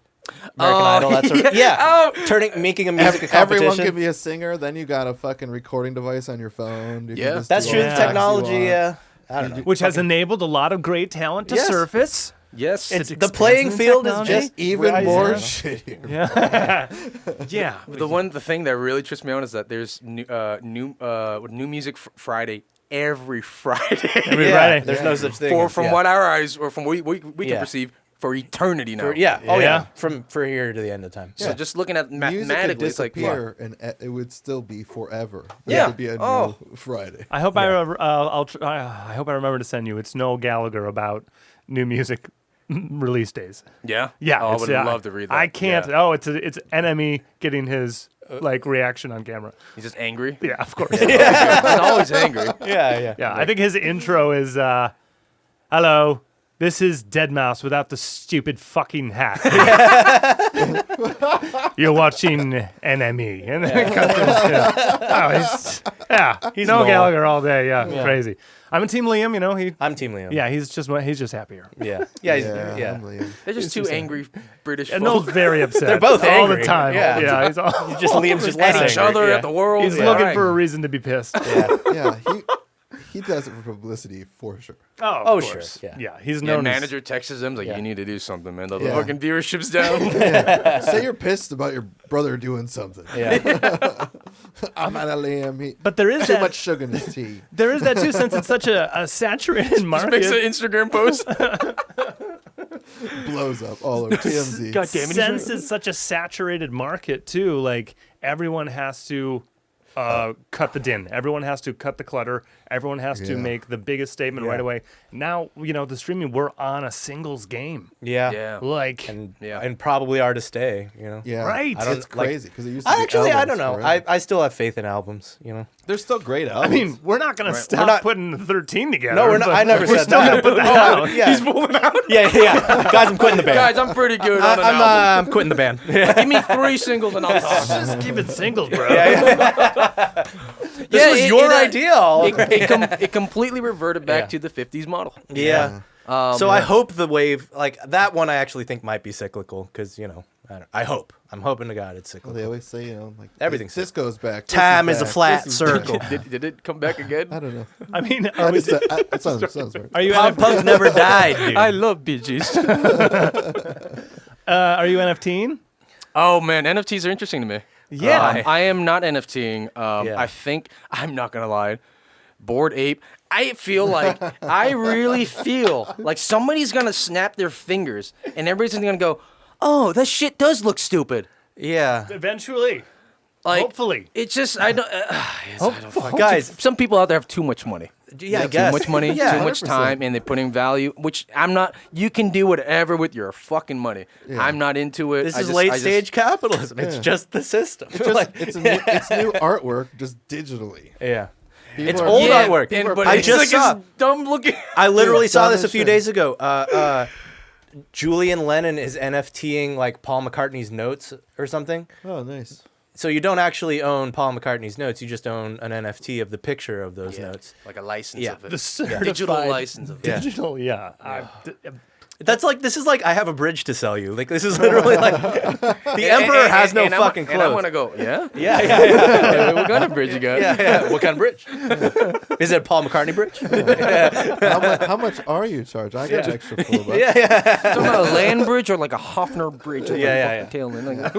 American Idol. That's making a music a competition. Everyone can be a singer. Then you got a fucking recording device on your phone. You can Yeah. just That's do true. all The the technology. you want. Yeah. I don't know. Which has enabled a lot of great talent to Yes. surface. yes. It's the expansive playing in field is technology. just Even rising. more shittier. Yeah. The thing that really trips me out is that there's new music Friday every Friday. Every Yeah, Friday. there's no such thing. From what our eyes or from we can Yeah. perceive for eternity now. Oh yeah. Yeah. From here to the end of time. So just looking at Music could mathematically, it's like fuck. disappear and it would still be forever. There Yeah. would be a Oh. new Friday. I hope I hope I remember to send you. It's Noel Gallagher about new music release days. Yeah. Yeah, Oh, I it's- would love to read that. I can't. Yeah. Oh, it's NME getting his like reaction on camera. He's just angry. Yeah, of course. He's always angry. Yeah. Yeah, I think his intro is, "Hello, this is Deadmau5 without the stupid fucking hat. You're watching NME." And then it cuts in, he's Noel Noel. Gallagher all day. Yeah, crazy. I'm a Team Liam. You know I'm Team Liam. Yeah, he's just happier. Yeah. Yeah. I'm Liam. They're just two angry British And folk Noel's very upset. They're both all angry. the time. Yeah. He's all, Just Liam's just at less each angry. other Yeah. at the world. he's Yeah. looking Right. for a reason to be pissed. Yeah, he does it for publicity for sure. Oh, Oh, of sure, course. yeah. He's Yeah, known as manager texts him like, Yeah. "You need to do something, man. The Yeah. fucking viewership's down." Say you're pissed about your brother doing something. Yeah. I'm at a Liam. But there is Too that. much sugar in his tea. There is that too, since it's such a saturated market. Makes an Instagram post. Blows up all over TMZ. God damn it. Since it's such a saturated market too, like everyone has to cut the din. Everyone has to cut the clutter. Everyone has to Yeah. make the biggest statement right away. Now, the streaming, we're on a singles game. Yeah. Yeah. Like, And probably are to stay, you know. Yeah, Right. I don't- It's like- crazy because it used to be I don't albums know. forever. I still have faith in albums, you know. They're still great I albums. mean, we're not going to stop not- putting the 13 together. No, we're not. but I never we're said still that. gonna put that Oh, out. yeah. He's pulling out. Yeah. Guys, I'm quitting the band. Guys, I'm pretty good on an album. I'm quitting the band. Give me 3 singles and I'll talk. Just keep it singles, bro. This was your idea. It completely reverted back Yeah. to the 50s model. Yeah. So I hope the wave, like that one, I actually think might be cyclical because I hope. I'm hoping to God it's Well, cyclical. they always say, like Everything's this goes back. this Time is a back, flat this is circle. back. Did it come back again? I don't know. I mean, That sounds right. are you Pop Punk never died, dude. I love Bee Gees. are you NFTing? Oh man, NFTs are interesting to me. Yeah. I am not NFTing. Yeah. I think I'm not gonna lie. Bored Ape. I feel like I really feel like somebody's gonna snap their fingers and everybody's gonna go, "Oh, that shit does look stupid." Yeah. Eventually. Like, Hopefully. it's just I don't. Yes, I don't fucking- Guys. some people out there have too much money. Yeah, I Too guess. much money, Yeah, too much 100%. time, and they're putting value. Which I'm not. You can do whatever with your fucking money. I'm not into it. This I is just- late I just- stage capitalism. It's just the system. It's just it's new artwork, just digitally. yeah. People It's are- old Yeah, artwork. and- but I it's just like saw. it's dumb looking. I literally Dude, saw dumb this a as few shit. days ago. Julian Lennon is NFTing like Paul McCartney's notes or something. Oh, nice. So you don't actually own Paul McCartney's notes. You just own an NFT of the picture of those notes. Like a license Yeah. of it. The certified Digital license of it. Yeah. Digital, yeah. That's like this is like I have a bridge to sell you. Like this is literally like the emperor has no fucking clothes. And I'm gonna go, yeah? Yeah. What kind of bridge you got? Yeah. What kind of bridge? Is it a Paul McCartney bridge? How much are you charged? I got an extra $4. Talking about a land bridge or like a Hofner bridge? With Yeah, like yeah, fucking tail end? Like,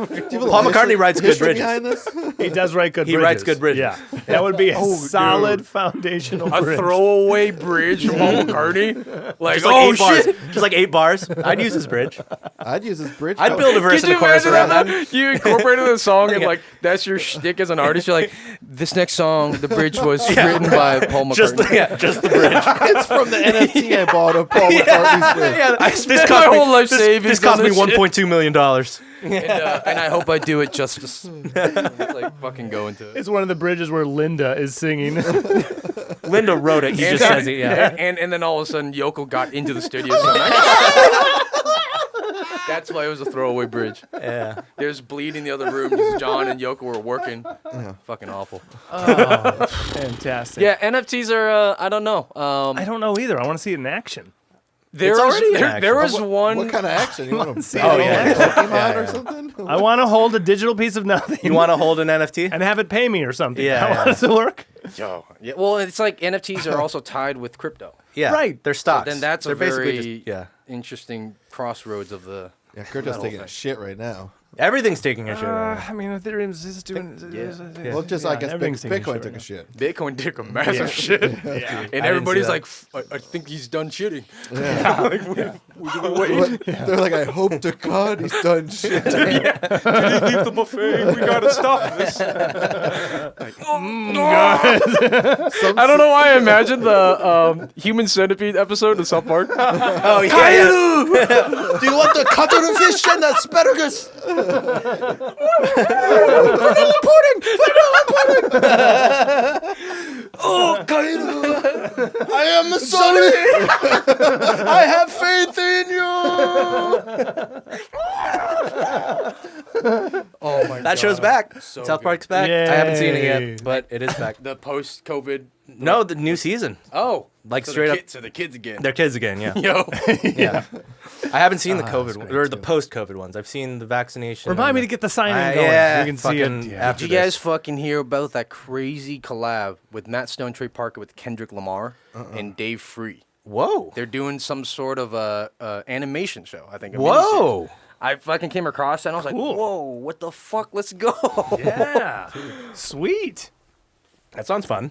Paul McCartney writes good history bridges. behind this? He does write good He bridges. writes good bridges. Yeah. That would be a solid dude. foundational a bridge. throwaway bridge from Paul McCartney? Like, Just like oh 8 bars. shit! Just like 8 bars. I'd use his bridge. I'd use this bridge. I'd build a verse Could and you a chorus imagine around that? that. You incorporated the song and Yeah. like that's your shtick as an artist. You're like, this next song, the bridge was written by Paul McCartney. Just the bridge. It's from the NFT I bought of Paul McCartney's bridge. I spent my whole life savings. This cost on me this shit. $1.2 million. And I hope I do it justice. Like fucking go into it. It's one of the bridges where Linda is singing. Linda wrote it. He just says it. Yeah. And then all of a sudden Yoko got into the studio. That's why it was a throwaway bridge. Yeah. There's bleed in the other room. Just John and Yoko were working. Fucking awful. Fantastic. Yeah, NFTs are. I don't know. I don't know either. I want to see it in action. There It's was already in there action. was one. What kind of action? You want to see beat it it in like action. Pokemon or something? I want to hold a digital piece of nothing You want to hold an NFT? and have it pay me or something. Yeah, How does it work? Yo, yeah. Well, it's like NFTs are also tied with crypto. Yeah. Right. They're stocks. Then that's They're a very basically just interesting crossroads of the. Yeah, Crypto's That taking whole a shit right now. Everything taking a shit. Right now. I mean, Ethereum's just doing. Yeah. Well, just I guess everything's taking Bitcoin shit took right a shit. Bitcoin took a massive shit, and I everybody's didn't like, I think he's done shitting." Yeah. They're like, I hope to God he's done shit. Leave the buffet. We gotta stop this. I don't know why I imagined the Human Centipede episode of South Park. Oh, yeah. Do you want the cuttlefish and the asparagus? Oh, Kaido! I am sorry. I have faith in you. Oh my god. That show's back. So South good. Park's back. I haven't seen it Yay. yet, but it is back. The post-COVID. No, the new season. Oh, Like so straight the up. So the kids again. They're kids again, yeah. Yo. Yeah. I haven't seen the that's COVID great or the too. post-COVID ones. I've seen the vaccination. Remind and me the- to get the sign-in going. Yeah, so we can see fucking it. after Did you guys this. fucking hear about that crazy collab with Matt Stone, Trey Parker with Kendrick Lamar and Dave Free? Whoa. They're doing some sort of animation show, I think. a Whoa. miniseries. I fucking came across that and I was Cool. like, whoa, what the fuck? Let's go. Yeah. Sweet. That sounds fun.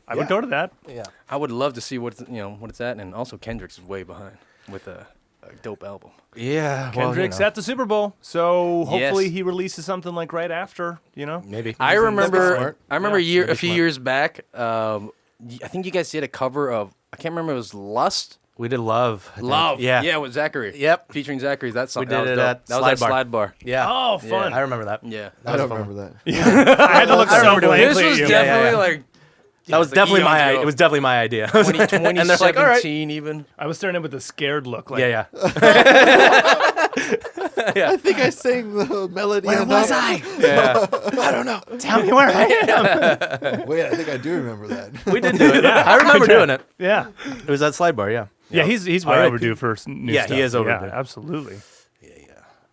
I would go to that. Yeah. I would love to see what it's at, and also Kendrick's is way behind with a dope album. Yeah. Kendrick's at the Super Bowl, so hopefully Yes. he releases something like right after, Maybe. I remember smart. a few years back. I think you guys did a cover of I can't remember. It was Lust. We did Love. I think. Love. Yeah. Yeah, with Zachary. Yep. Featuring Zachary. That's something. We did that was it dope. at That was Slide at Bar. Slide Bar. Yeah. Oh, fun. I remember that. Yeah. I don't remember that. I had to look so remember doing This blankly was at you. definitely yeah. like. That was the definitely eons my. ago. It was definitely my idea. 2017 and they're like, all right. even. I was staring at it with a scared look. Like, Yeah, I think I sang the melody. Where was I? yeah. I don't know. Tell me where I am. Wait, I think I do remember that. We did do it. I remember doing it. Yeah. It was at Slide Bar. Yeah. Yeah, he's way R.I.P. overdue for new Yeah, stuff. he is overdue. Yeah, absolutely.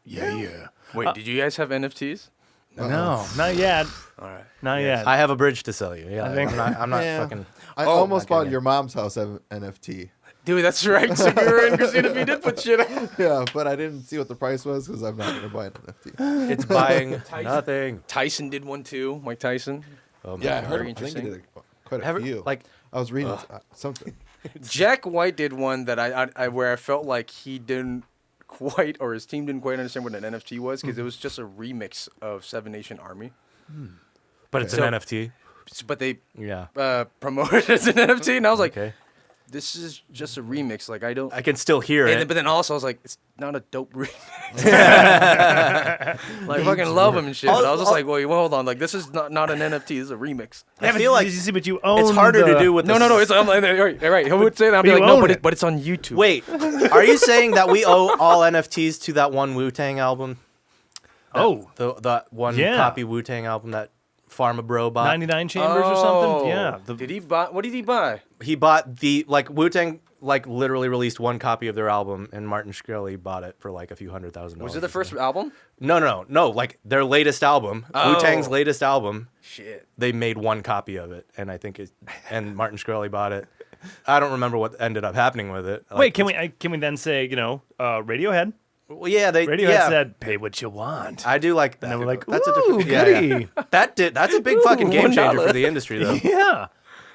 Yeah. Wait, did you guys have NFTs? No, not yet. All right. Not yet. I have a bridge to sell you. Yeah, I think- I'm not Yeah. fucking. I Oh, almost okay, bought yeah. your mom's house NFT. Dude, that's right. Segura and Christina P did put shit out. Yeah, but I didn't see what the price was because I'm not going to buy an NFT. It's buying nothing. Tyson did one too. Mike Tyson. Oh my Yeah, I God. heard Very him. I think he interesting. did quite a Ever- few. like I was reading something. Jack White did one that I where I felt like he didn't quite, or his team didn't quite understand what an NFT was, because it was just a remix of Seven Nation Army. but it's So- an NFT. But they Yeah. promoted it as an NFT, and I was like, Okay. this is just a remix. Like I don't. I can still hear And it. then, but then also I was like, it's not a dope remix. like I fucking love him and shit. But I was just like, wait, hold on. Like this is not an NFT. This is a remix. I feel like you see, but you own. it's harder to do with. No, the It's online. Right. He would say that. I'd be you like, no, own but it. but it's on YouTube. Wait, are you saying that we owe all NFTs to that one Wu-Tang album? Oh, The one Yeah. copy Wu-Tang album that Pharma Bro bought? 99 chambers or something. Yeah. Did he buy? What did he buy? He bought the Wu-Tang literally released one copy of their album, and Martin Shkreli bought it for like a few $100,000. Was it the first album? No, like their latest album, Oh. Wu-Tang's latest album. Shit. They made one copy of it, and I think and Martin Shkreli bought it. I don't remember what ended up happening with it. Wait, can we then say Radiohead? Well, yeah, Radiohead said, "Pay what you want." I do like that. And they were like, that's a "Ooh, different, goody." That's a big fucking game changer $1. for the industry, though. Yeah.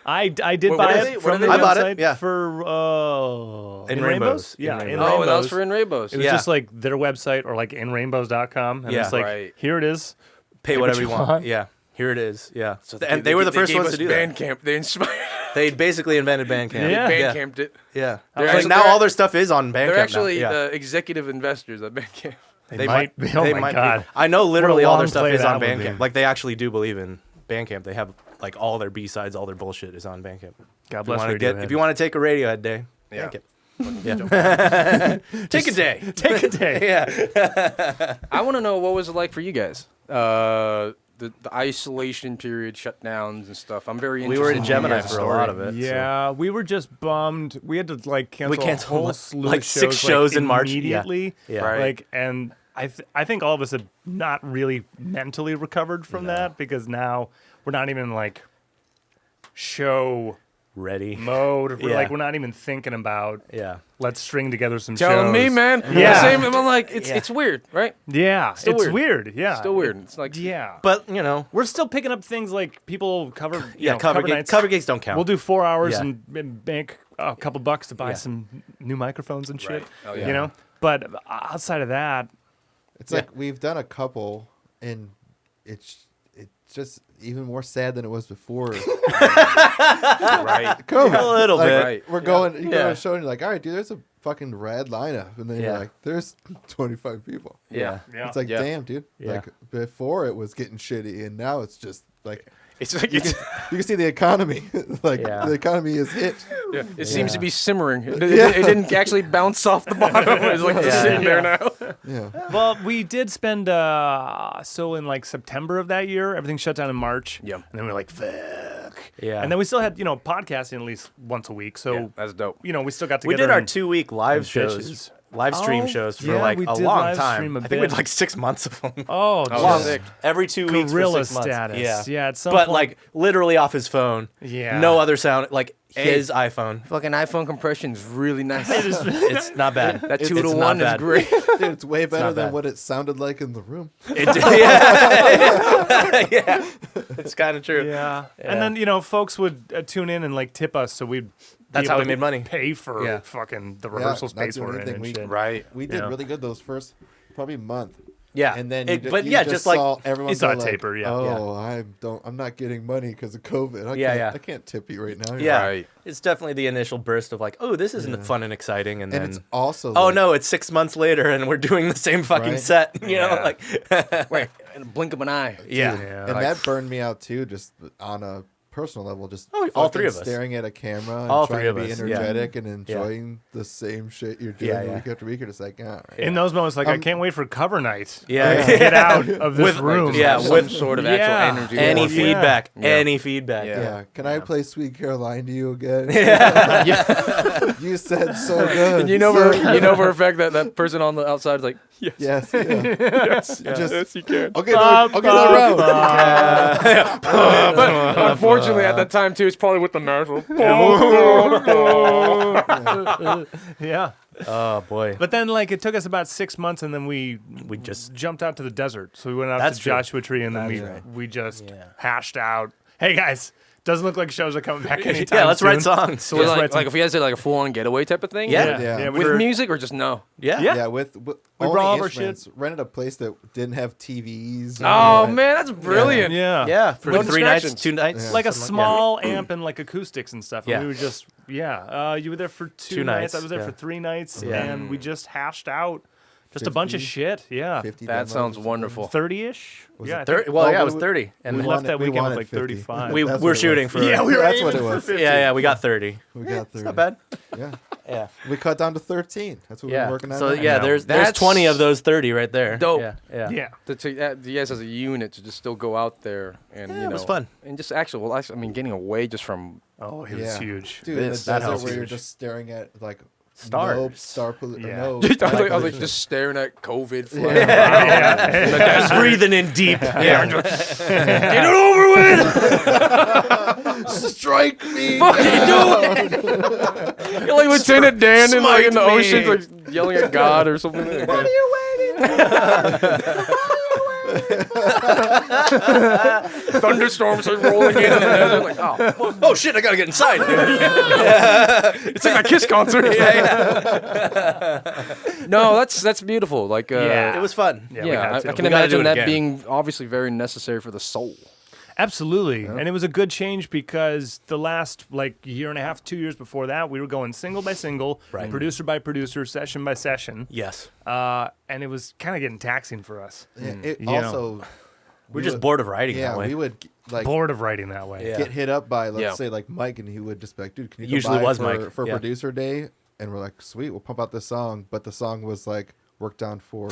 I did Wait, buy what are it they- what from are the they- I bought it, website yeah. for In Rainbows. Yeah, In in Rainbows. Rainbows. Oh, that was for In Rainbows. It was Yeah. just like their website or like inrainbows.com. And Yeah. it's like, Right. here it is. Pay what whatever you you want. want. Yeah, here it is. Yeah, So and they were the first gave ones us to do that. Bandcamp. They inspired. They basically invented Bandcamp. Yeah. Bandcamped it. yeah. They're Like actually- now, they're- all their stuff is on Bandcamp. They're actually now. Yeah. the executive investors at Bandcamp. They might be. Oh they my might be. God. I know literally What a all their long stuff play is on that would be. Bandcamp. Like they actually do believe in Bandcamp. They have like all their B-sides, all their bullshit is on Bandcamp. God If you bless wanna Radiohead. if you want to take a Radiohead day, Yeah. Bandcamp. Yeah. Take a day. Take a day. Yeah. I want to know what was it like for you guys. The isolation period, shutdowns and stuff. I'm very We interested. were in in Gemini your guys' for a story. lot of it. so. Yeah, we were just bummed. We had to like cancel, canceled, a whole like- slew like of 6 shows, shows like, in March. Yeah. immediately. Yeah. Right. Like, and I think all of us have not really mentally recovered from that, because now we're not even like show Ready. mode. We're Yeah. like, we're not even thinking about Yeah. let's string together some Telling shows. me, man. Yeah. Same. I'm like, it's Yeah. it's weird, right? Yeah, Still it's weird. weird. Yeah, Still weird. It's like, Yeah, But you know, we're still picking up things like people cover. You yeah, know, cover nights. cover gigs don't count. We'll do 4 hours Yeah. and make a couple bucks to buy Yeah. some new microphones and shit. Right. Oh, yeah. You know, but outside of that, It's like we've done a couple, and it's just even more sad than it was before. right. COVID. A little Like, bit. Right. We're going, you go to Yeah. a show, and you're like, all right, dude, there's a fucking rad lineup. And then Yeah. you're like, there's 25 people. Yeah. yeah, It's like, Yeah. damn, dude. Yeah. Like, before it was getting shitty, and now it's just like, It's like you it's, can see the economy. Like, Yeah. the economy is hit. yeah, it seems to Yeah. be simmering. It Yeah. didn't actually bounce off the bottom. It's like just Yeah. sitting there now. Yeah. Well, we did spend so in like September of that year, everything shut down in March. Yeah. And then we were like, fuck. Yeah. And then we still had, podcasting at least once a week. So, Yeah, that's dope. we still got We together. did our and- 2-week live and shows, bitches. live stream Oh, shows for yeah, like we a did long live time. stream a I think we had bit. like 6 months of them. Oh, Oh, just sick. Every 2 weeks gorilla for 6 months. status. Yeah. Yeah, at some But point. like literally off his phone. Yeah. No other sound. Like Hey. his iPhone. Fucking iPhone compression's really nice. It's not bad. That It's 2 to not 1 is bad. great. Dude, it's way better not than bad. what it sounded like in the room. It did, yeah. Yeah. It's kind of true. Yeah. Yeah. And then, folks would tune in and like tip us, so we'd. That's be how able we to made money. Pay for Yeah. fucking the Yeah, rehearsal not space doing we're in anything. and We- shit. Right. We did Yeah. really good those first probably month. Yeah. And then But you yeah, just like saw everyone You saw go a like, taper, yeah. Oh, I'm not getting money because of COVID. Yeah. I can't tip you right now. yeah. Right. It's definitely the initial burst of like, oh, this isn't fun and exciting, and And then it's also oh like- no, it's 6 months later and we're doing the same fucking Right. set. You know, Yeah. like Wait, in a blink of an eye. yeah. Yeah. and like- that burned me out too, just on a personal level, just all three fucking of us. staring at a camera and All trying three to of be us, energetic and enjoying the same shit you're doing week after week. You're just like, all right. In those moments, like I can't wait for cover night. Yeah. To get out of this With, room. yeah, Some with sort of actual energy. any or- feedback. Yeah. Any feedback. Yeah. Yeah. Can I play Sweet Caroline to you again? Yeah. You said so good. And you know for a fact that that person on the outside is like, yes, Yes. Yeah. yes, Just- yes, you can. Okay, I'll get that round. But unfortunately, at that time too, it's probably with the national. Yeah. Oh boy. But then, like, it took us about 6 months, and then we just jumped out to the desert. So we went out That's to true. Joshua Tree, and then we just hashed out. Hey guys, doesn't look like shows are coming back anytime yeah, let's soon. write songs. So Let's like, write some- if you guys did like a full-on getaway type of thing, Yeah. Yeah. we with were- music or just no. Yeah. Yeah. With We only brought all our instruments, rented a place that didn't have TVs. Oh man, that's brilliant. Yeah. Yeah. For No 3 nights, distractions. 2 nights. Like a something small amp and like acoustics and stuff. And Yeah. we were just, you were there for 2 2 nights. nights, I was there yeah. for 3 nights. Yeah. And we just hashed out just a bunch of 50? shit. Yeah. 50 That demos sounds or wonderful. 30-ish? Was Yeah. it I 30, think- well, Well, yeah, it was we- 30. And we then left that we weekend with wanted like 50. 35. we That's were what it shooting was. for Yeah, we were That's aiming what it for was. 50. Yeah, we got 30. We got 30. Not bad. Yeah. Yeah. We cut down to 13. That's what we Yeah. were working on. So now. yeah, know. there's That's 20 of those 30 right there. dope. Yeah. Yeah. Yeah. You guys as a unit to just still go out there and Yeah, you know, it was fun. and just actually, well, I mean, getting away just from Oh, it was Yeah. huge. Dude, in the That desert helps where you're huge. just staring at like Stars. no star pollution. Yeah. No I was like pollution. just staring at COVID flying Yeah. around. Just breathing in deep. Yeah. Get it over with. Strike me. Fucking do it. You're like Lieutenant Dan in like in the Smite me. ocean, like yelling at God or something. Like that. Thunderstorms are rolling in, and they're like, oh, fuck. Oh shit! I gotta get inside. It's like my Kiss concert. No, that's beautiful. Like, Yeah. It was fun. Yeah, we yeah, had to. I can We gotta do imagine it that again. being obviously very necessary for the soul. Absolutely. And it was a good change because the last like year and a half, 2 years before that, we were going single by single, Right. producer by producer, session by session. Yes. And it was kind of getting taxing for us. Yeah, it You know. also, We're just bored of writing yeah, that way. we would like Bored of writing that way. Yeah. get hit up by let's Yeah. say like Mike, and he would just be like, dude, can you Usually come by was for, Mike, for yeah. producer day? And we're like, sweet, we'll pump out this song. But the song was like worked on for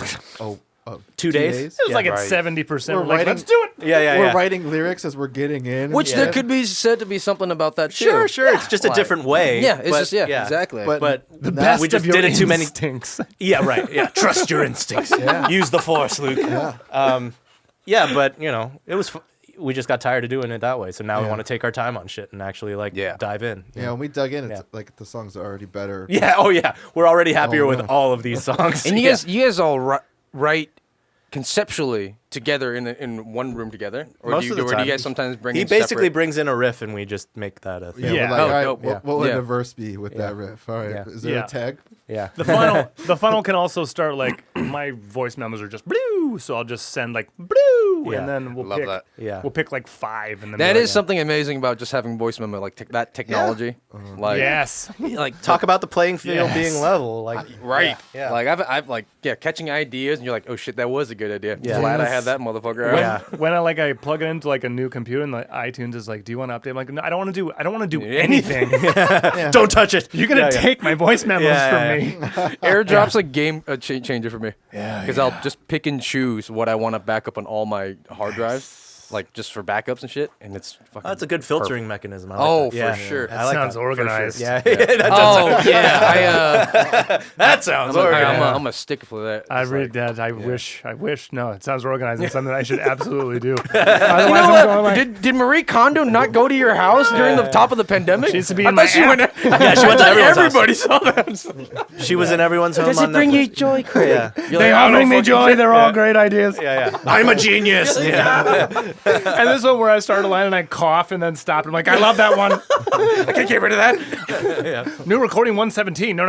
2 days? It was like right. at 70%. We're We're like, writing- let's do it. Yeah, yeah, We're yeah. writing lyrics as we're getting in, Which and there shit. could be said to be something about that too. Sure, sure. It's just a Like- different way. Yeah, it's but, just exactly. But The now- best we just of your did it too many- instincts. Yeah, right. Yeah. Trust your instincts. Use the force, Luke. Yeah, but you know, it was. We just got tired of doing it that way, so now we Yeah. want to take our time on shit and actually like dive in. Yeah, when we dug in, it's Yeah. like the songs are already better. Yeah. Oh yeah. We're already happier Oh, with no. all of these songs. And Yeah. you guys all write conceptually together in one room together, or Most do you, of the or do time. you guys sometimes bring? He in basically separate? brings in a riff and we just make that a Yeah, thing. Yeah. we're like, Oh, all right, dope. what would Yeah. the verse be with that riff? All right, Yeah. is there Yeah. a tag? Yeah. The funnel can also start like my voice memos are just blue, so I'll just send like blue, Yeah. and then we'll Love pick. that. Yeah. We'll pick like 5, and then That be is like, something amazing about just having voice memo, like that technology. Like, Yes. Like talk about the playing field Yes. being level. Like right. Yeah. Like I've like catching ideas, and you're like, oh shit, that was a good idea. Yeah. Glad I Yes. had that motherfucker. out. Yeah. When I plug it into like a new computer and the iTunes is like, do you want to update? I'm like, no, I don't want to do anything. Don't touch it. You're gonna Yeah, yeah. take my voice memos Yeah, from yeah, me. AirDrop's a game changer for me. Yeah, Because I'll just pick and choose what I want to back up on all my hard drives, like just for backups and shit, and it's fucking. That's a good filtering perfect. mechanism. I like Oh, that. Yeah. for sure. That I like sounds that. organized. Yeah. That does. Oh yeah, That sounds organized. I'm a sticker for that. I It's read like- that. I wish. No, it sounds organized and something I should absolutely do. You Otherwise, know I'm what? going like, Did Marie Kondo not go to your house during the top of the pandemic? She used to be I in my thought she app. went. Yeah, she went to everyone's house. Everybody saw that. She was in everyone's home. Does on it bring you Netflix. joy, Craig? Yeah. You're they like, all "I bring don't me fucking joy. care." They're all great ideas. Yeah, yeah. I'm a genius. Yeah. And this one where I start a line and I cough and then stop. I'm like, I love that one. I can't get rid of that. New recording 117. No.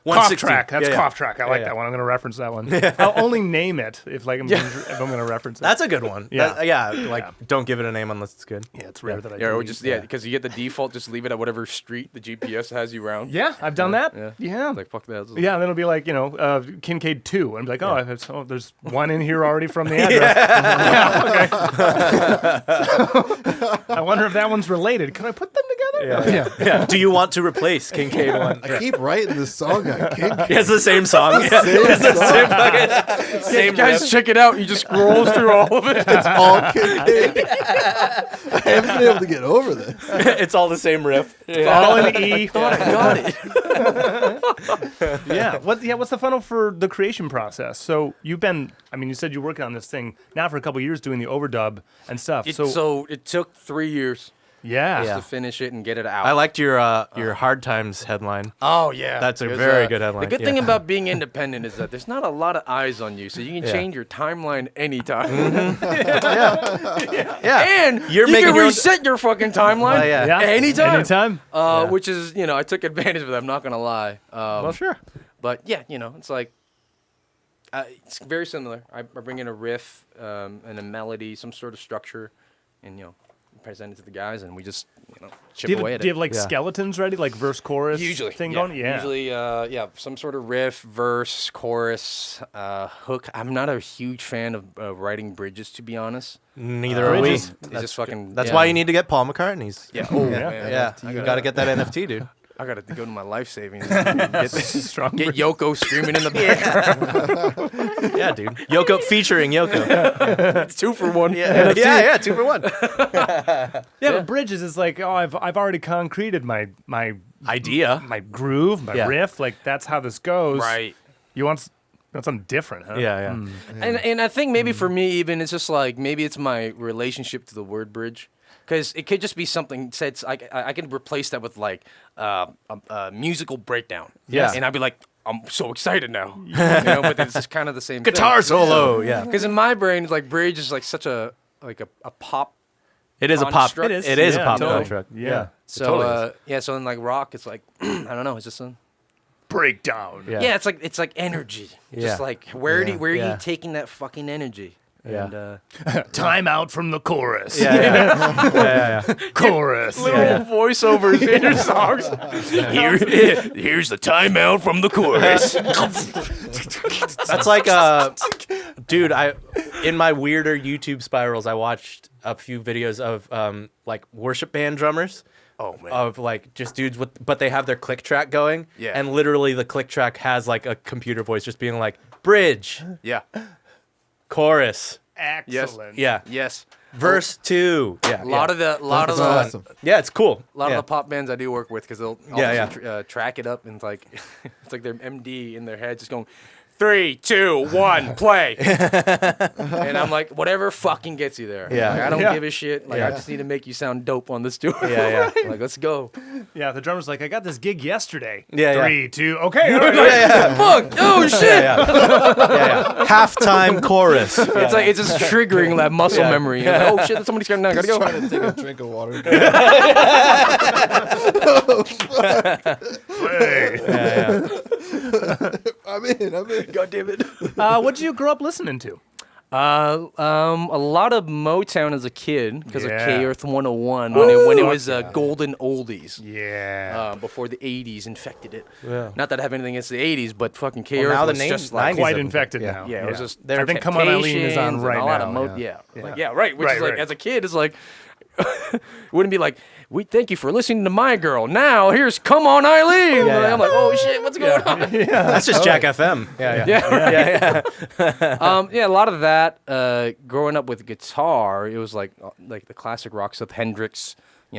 Cough 116. track. That's Yeah, cough track. I like yeah. that one. I'm going to reference that one. I'll only name it if I'm going to reference it. That's a good one. Yeah. Don't give it a name unless it's good. yeah, it's rare that I Yeah, do. or just because you get the default, just leave it at whatever street the GPS has you around. Yeah, I've done that. Yeah. Yeah. Like fuck that. Yeah, and then it'll be like, Kincaid 2. And I'll be like, there's one in here already from the address. Okay. I wonder if that one's related. Can I put them together? Yeah. Do you want to replace Kincaid 1? I keep writing this song on King. It's the same song. Same Guys, riff. check it out. You just scroll through all of it. It's all Kincaid. I haven't been able to get over this. It's all the same riff. All in E. I got it. Yeah. What's the funnel for the creation process? So you said you're working on this thing now for a couple of years doing the overdub and stuff. So it took 3 years yeah. to finish it and get it out. I liked your Hard Times headline. Oh yeah, That's a There's, very good headline. The good Yeah. thing about being independent is that there's not a lot of eyes on you, so you can change your timeline anytime. Yeah. And You're you making can your own- reset your fucking timeline Yeah. Anytime. anytime. Yeah. Which is, I took advantage of that. I'm not gonna lie. Well, sure. But yeah, it's like it's very similar. I bring in a riff and a melody, some sort of structure, and present it to the guys, and we just chip away at Do you have it. like skeletons ready, like verse chorus thing going? Yeah. Usually, some sort of riff, verse, chorus, hook. I'm not a huge fan of writing bridges, to be honest. Neither are we. Bridges. It's just fucking. That's why you need to get Paul McCartney's. Yeah. Oh Yeah. man. Yeah. You got to get that NFT, dude. I gotta go to my life savings. Get Strong get Yoko screaming in the background. Yeah, dude. Yoko featuring Yoko. It's 2 for 1. Yeah, 2 for 1. Yeah, but bridges is like, I've already concreted my Idea. my groove, my Yeah. riff. Like that's how this goes. Right. You want something different, huh? Yeah. And I think maybe for me even it's just like maybe it's my relationship to the word bridge. Because it could just be something said. I can replace that with like a musical breakdown. Yeah. And I'd be like, I'm so excited now. But it's just kind of the same Guitar solo. Yeah. Because in my brain, it's like bridge is like such a pop. It is a pop. Construct. It is a pop totally. contract. Yeah. So totally so in like rock, it's like I don't know. It's just Breakdown. Yeah. it's like energy. Yeah. Just like where are Yeah. you taking that fucking energy? Yeah. And, Time out from the chorus. Yeah. Chorus. little voiceovers in your songs. Here's the timeout from the chorus. That's like dude, in my weirder YouTube spirals, I watched a few videos of like worship band drummers. Oh man. Of like just dudes but they have their click track going. Yeah. And literally the click track has like a computer voice just being like bridge, Yeah. chorus. Excellent. Yeah. Yes. Verse 2. Yeah. A lot of the That's awesome. Yeah, it's cool. A lot Yeah. of the pop bands I do work with, because they'll track it up and it's like it's like their MD in their head just going 3, 2, 1, play. And I'm like, whatever fucking gets you there. Yeah. Like, I don't Yeah. give a shit. Like Yeah. I just need to make you sound dope on this tour. Yeah. Like let's go. Yeah, the drummer's like, I got this gig yesterday. Yeah, 3, 2, okay. All right. Fuck! Oh shit! Yeah. Halftime chorus. It's like it's just triggering that muscle Yeah. memory. You're like, oh shit! Somebody's coming down. Gotta go. Trying to take a drink of water. Hey. I'm in. God damn it. What did you grow up listening to? A lot of Motown as a kid because Yeah. of K Earth 101 when it was golden oldies. Yeah. Before the 80s infected it. Yeah. Not that I have anything against the 80s, but fucking K Well, Earth now the was name- just like 90s Quite of them. infected Yeah. now. yeah, it was just I think Come On Eileen is on Temptations right and a lot now. of yeah. right. Which Right, is like right. as a kid, it's like wouldn't be like, we thank you for listening to My Girl. Now here's Come On Eileen. Yeah, yeah. I'm like, oh shit, what's going on? That's just Jack FM. Yeah. Yeah, a lot of that. Growing up with guitar, it was like the classic rock stuff, Hendrix,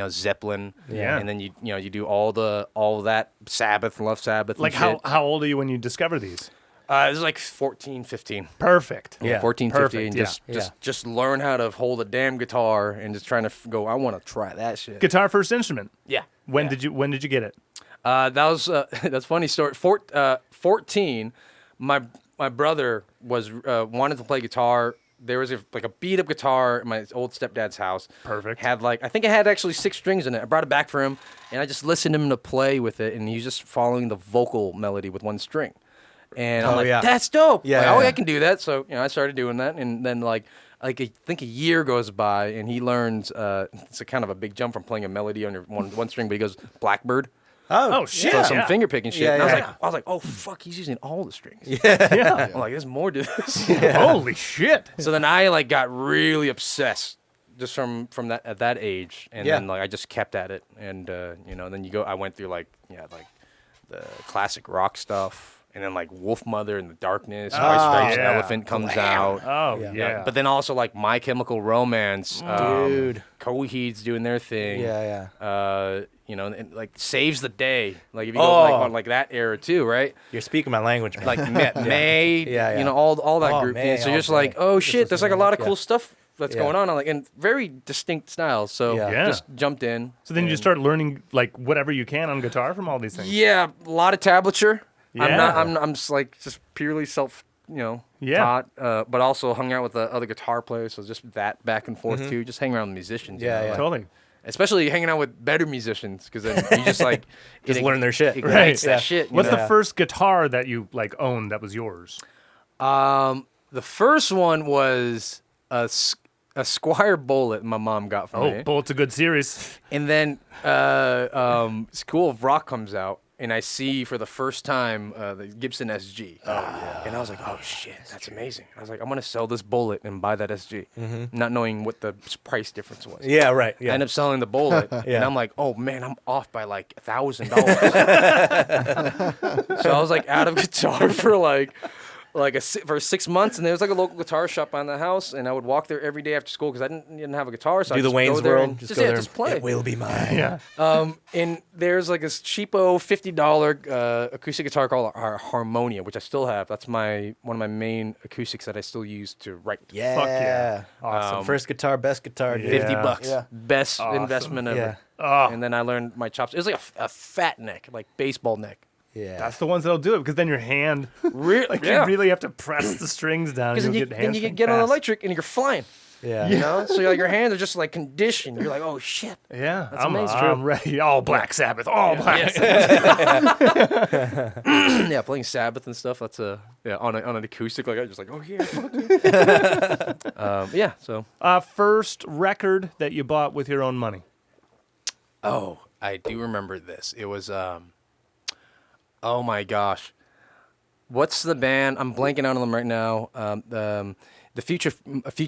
Zeppelin, Yeah. and then you do all that Sabbath, love Sabbath. Like and shit. how old are you when you discover these? It was like 14, 15. Perfect. Yeah. 14, Perfect, 15. yeah. Just learn how to hold a damn guitar and just trying to go, I want to try that shit. Guitar first instrument. Yeah. When Yeah. did you get it? That was that's funny story. 14, my brother was wanted to play guitar there was a beat up guitar in my old stepdad's house. Perfect. Had I think it had actually 6 strings in it. I brought it back for him, and I just listened to him to play with it, and he was just following the vocal melody with 1 string. And I'm like, that's dope. Yeah, I can do that. So I started doing that, and then I think a year goes by, and he learns. It's a kind of a big jump from playing a melody on your one string, but he goes Blackbird. Oh shit! So some finger picking shit. Yeah, and yeah. I was like, oh fuck, he's using all the strings. Yeah. I'm like, there's more to this. Holy shit! So then I got really obsessed just from that at that age, and then I just kept at it, and then I went through the classic rock stuff. And then Wolfmother in the Darkness, White Stripes Elephant comes out. Oh yeah. But then also My Chemical Romance, Dude. Coheed's doing their thing. Yeah. And Saves the Day. If you go on that era too, right? You're speaking my language, man. May, Yeah. all that group. May, And so you're just all day. oh shit, there's a lot of Yeah. cool stuff that's going on. And very distinct styles. So Yeah. just jumped in. So then you just start learning whatever you can on guitar from all these things. Yeah, a lot of tablature. Yeah. I'm just purely self, taught, but also hung out with the other guitar players, so just that back and forth too. Just hang around with musicians. Totally. Especially hanging out with better musicians, because then you just Just learn their shit. Ignites Right. that shit. What's the first guitar that you owned that was yours? The first one was a Squire Bullet my mom got for me. Oh, Bullet's a good series. And then School of Rock comes out, and I see for the first time the Gibson SG. And I was like, oh shit, that's amazing. I was like, I'm going to sell this Bullet and buy that SG, not knowing what the price difference was. Yeah, right. I Yeah. end up selling the Bullet, Yeah. and I'm like, oh man, I'm off by $1,000. So I was out of guitar for for 6 months, and there was a local guitar shop on the house, and I would walk there every day after school because I didn't have a guitar. So Do I the just Wayne's go there World. and Just go there. just play. It will be mine. Yeah. And there's a cheapo $50 acoustic guitar called Harmonia, which I still have. That's one of my main acoustics that I still use to write. Yeah. Fuck yeah. Awesome. First guitar, best guitar. Dude. 50 Yeah. bucks. Yeah. Best investment ever. Yeah. Oh, And then I learned my chops. It was a fat neck, baseball neck. Yeah. that's the ones that'll do it because then your hand, you really have to press the strings down. Because And then you'll you, get then you hamstring get on fast. electric and you're flying. Yeah. So your hands are just conditioned. You're oh shit. Yeah, That's I'm, amazing. I'm ready. All Black Sabbath. All Black Yeah, playing Sabbath and stuff. That's on an acoustic. I just oh yeah. Fuck yeah. Yeah. So. First record that you bought with your own money. Oh, I do remember this. It was oh my gosh, what's the band? I'm blanking out on them right now. The future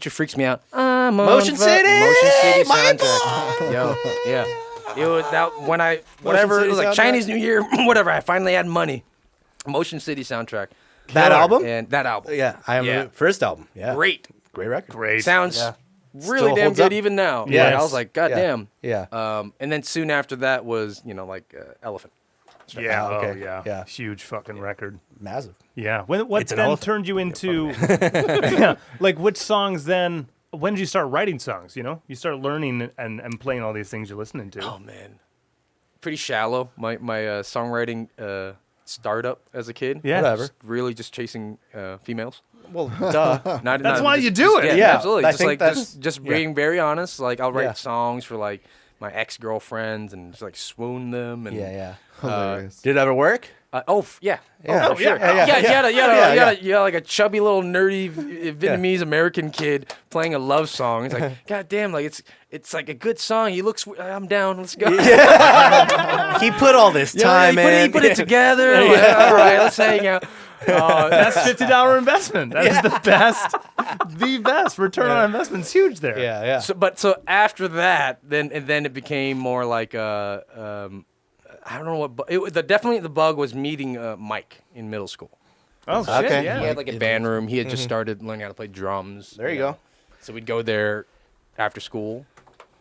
freaks me out. Motion City! Motion City My soundtrack. Yo, yeah. It was that when I whatever City it was soundtrack? Chinese New Year, whatever. I finally had money. Motion City soundtrack. That album? And that album. Yeah. I am Yeah. the first album. Yeah. Great. Great record. Great. Sounds Yeah. really Still damn holds good up. even now. Yes. I was like, God damn. Yeah. And then soon after that was Elephant. Yeah. Oh, okay. Oh, yeah. Yeah. Huge fucking record. Massive. Yeah. What It's an then elephant. turned you into? Yeah. Which songs then? When did you start writing songs? You start learning and playing all these things you're listening to. Oh man, pretty shallow. My songwriting startup as a kid. Yeah. Whatever. Really just chasing females. Well, duh. That's why you do it. Yeah, absolutely. I Just think that's- just being very honest. I'll write Yeah. songs for my ex-girlfriends and just swoon them and Yeah. Hilarious. Did it ever work? yeah. Yeah. Oh, for sure. Yeah. You had a chubby little nerdy Vietnamese American kid playing a love song. It's God damn, it's a good song. He looks. I'm down. Let's go. He put all this time he in. put it together. All right, let's hang out. That's $50 investment. That is the best. The best return on investment's huge there. Yeah. So after that, then it became more I don't know what. Definitely the bug was meeting Mike in middle school. Oh shit. Okay. Yeah. He had a band room. He had just started learning how to play drums. There you go. So we'd go there after school,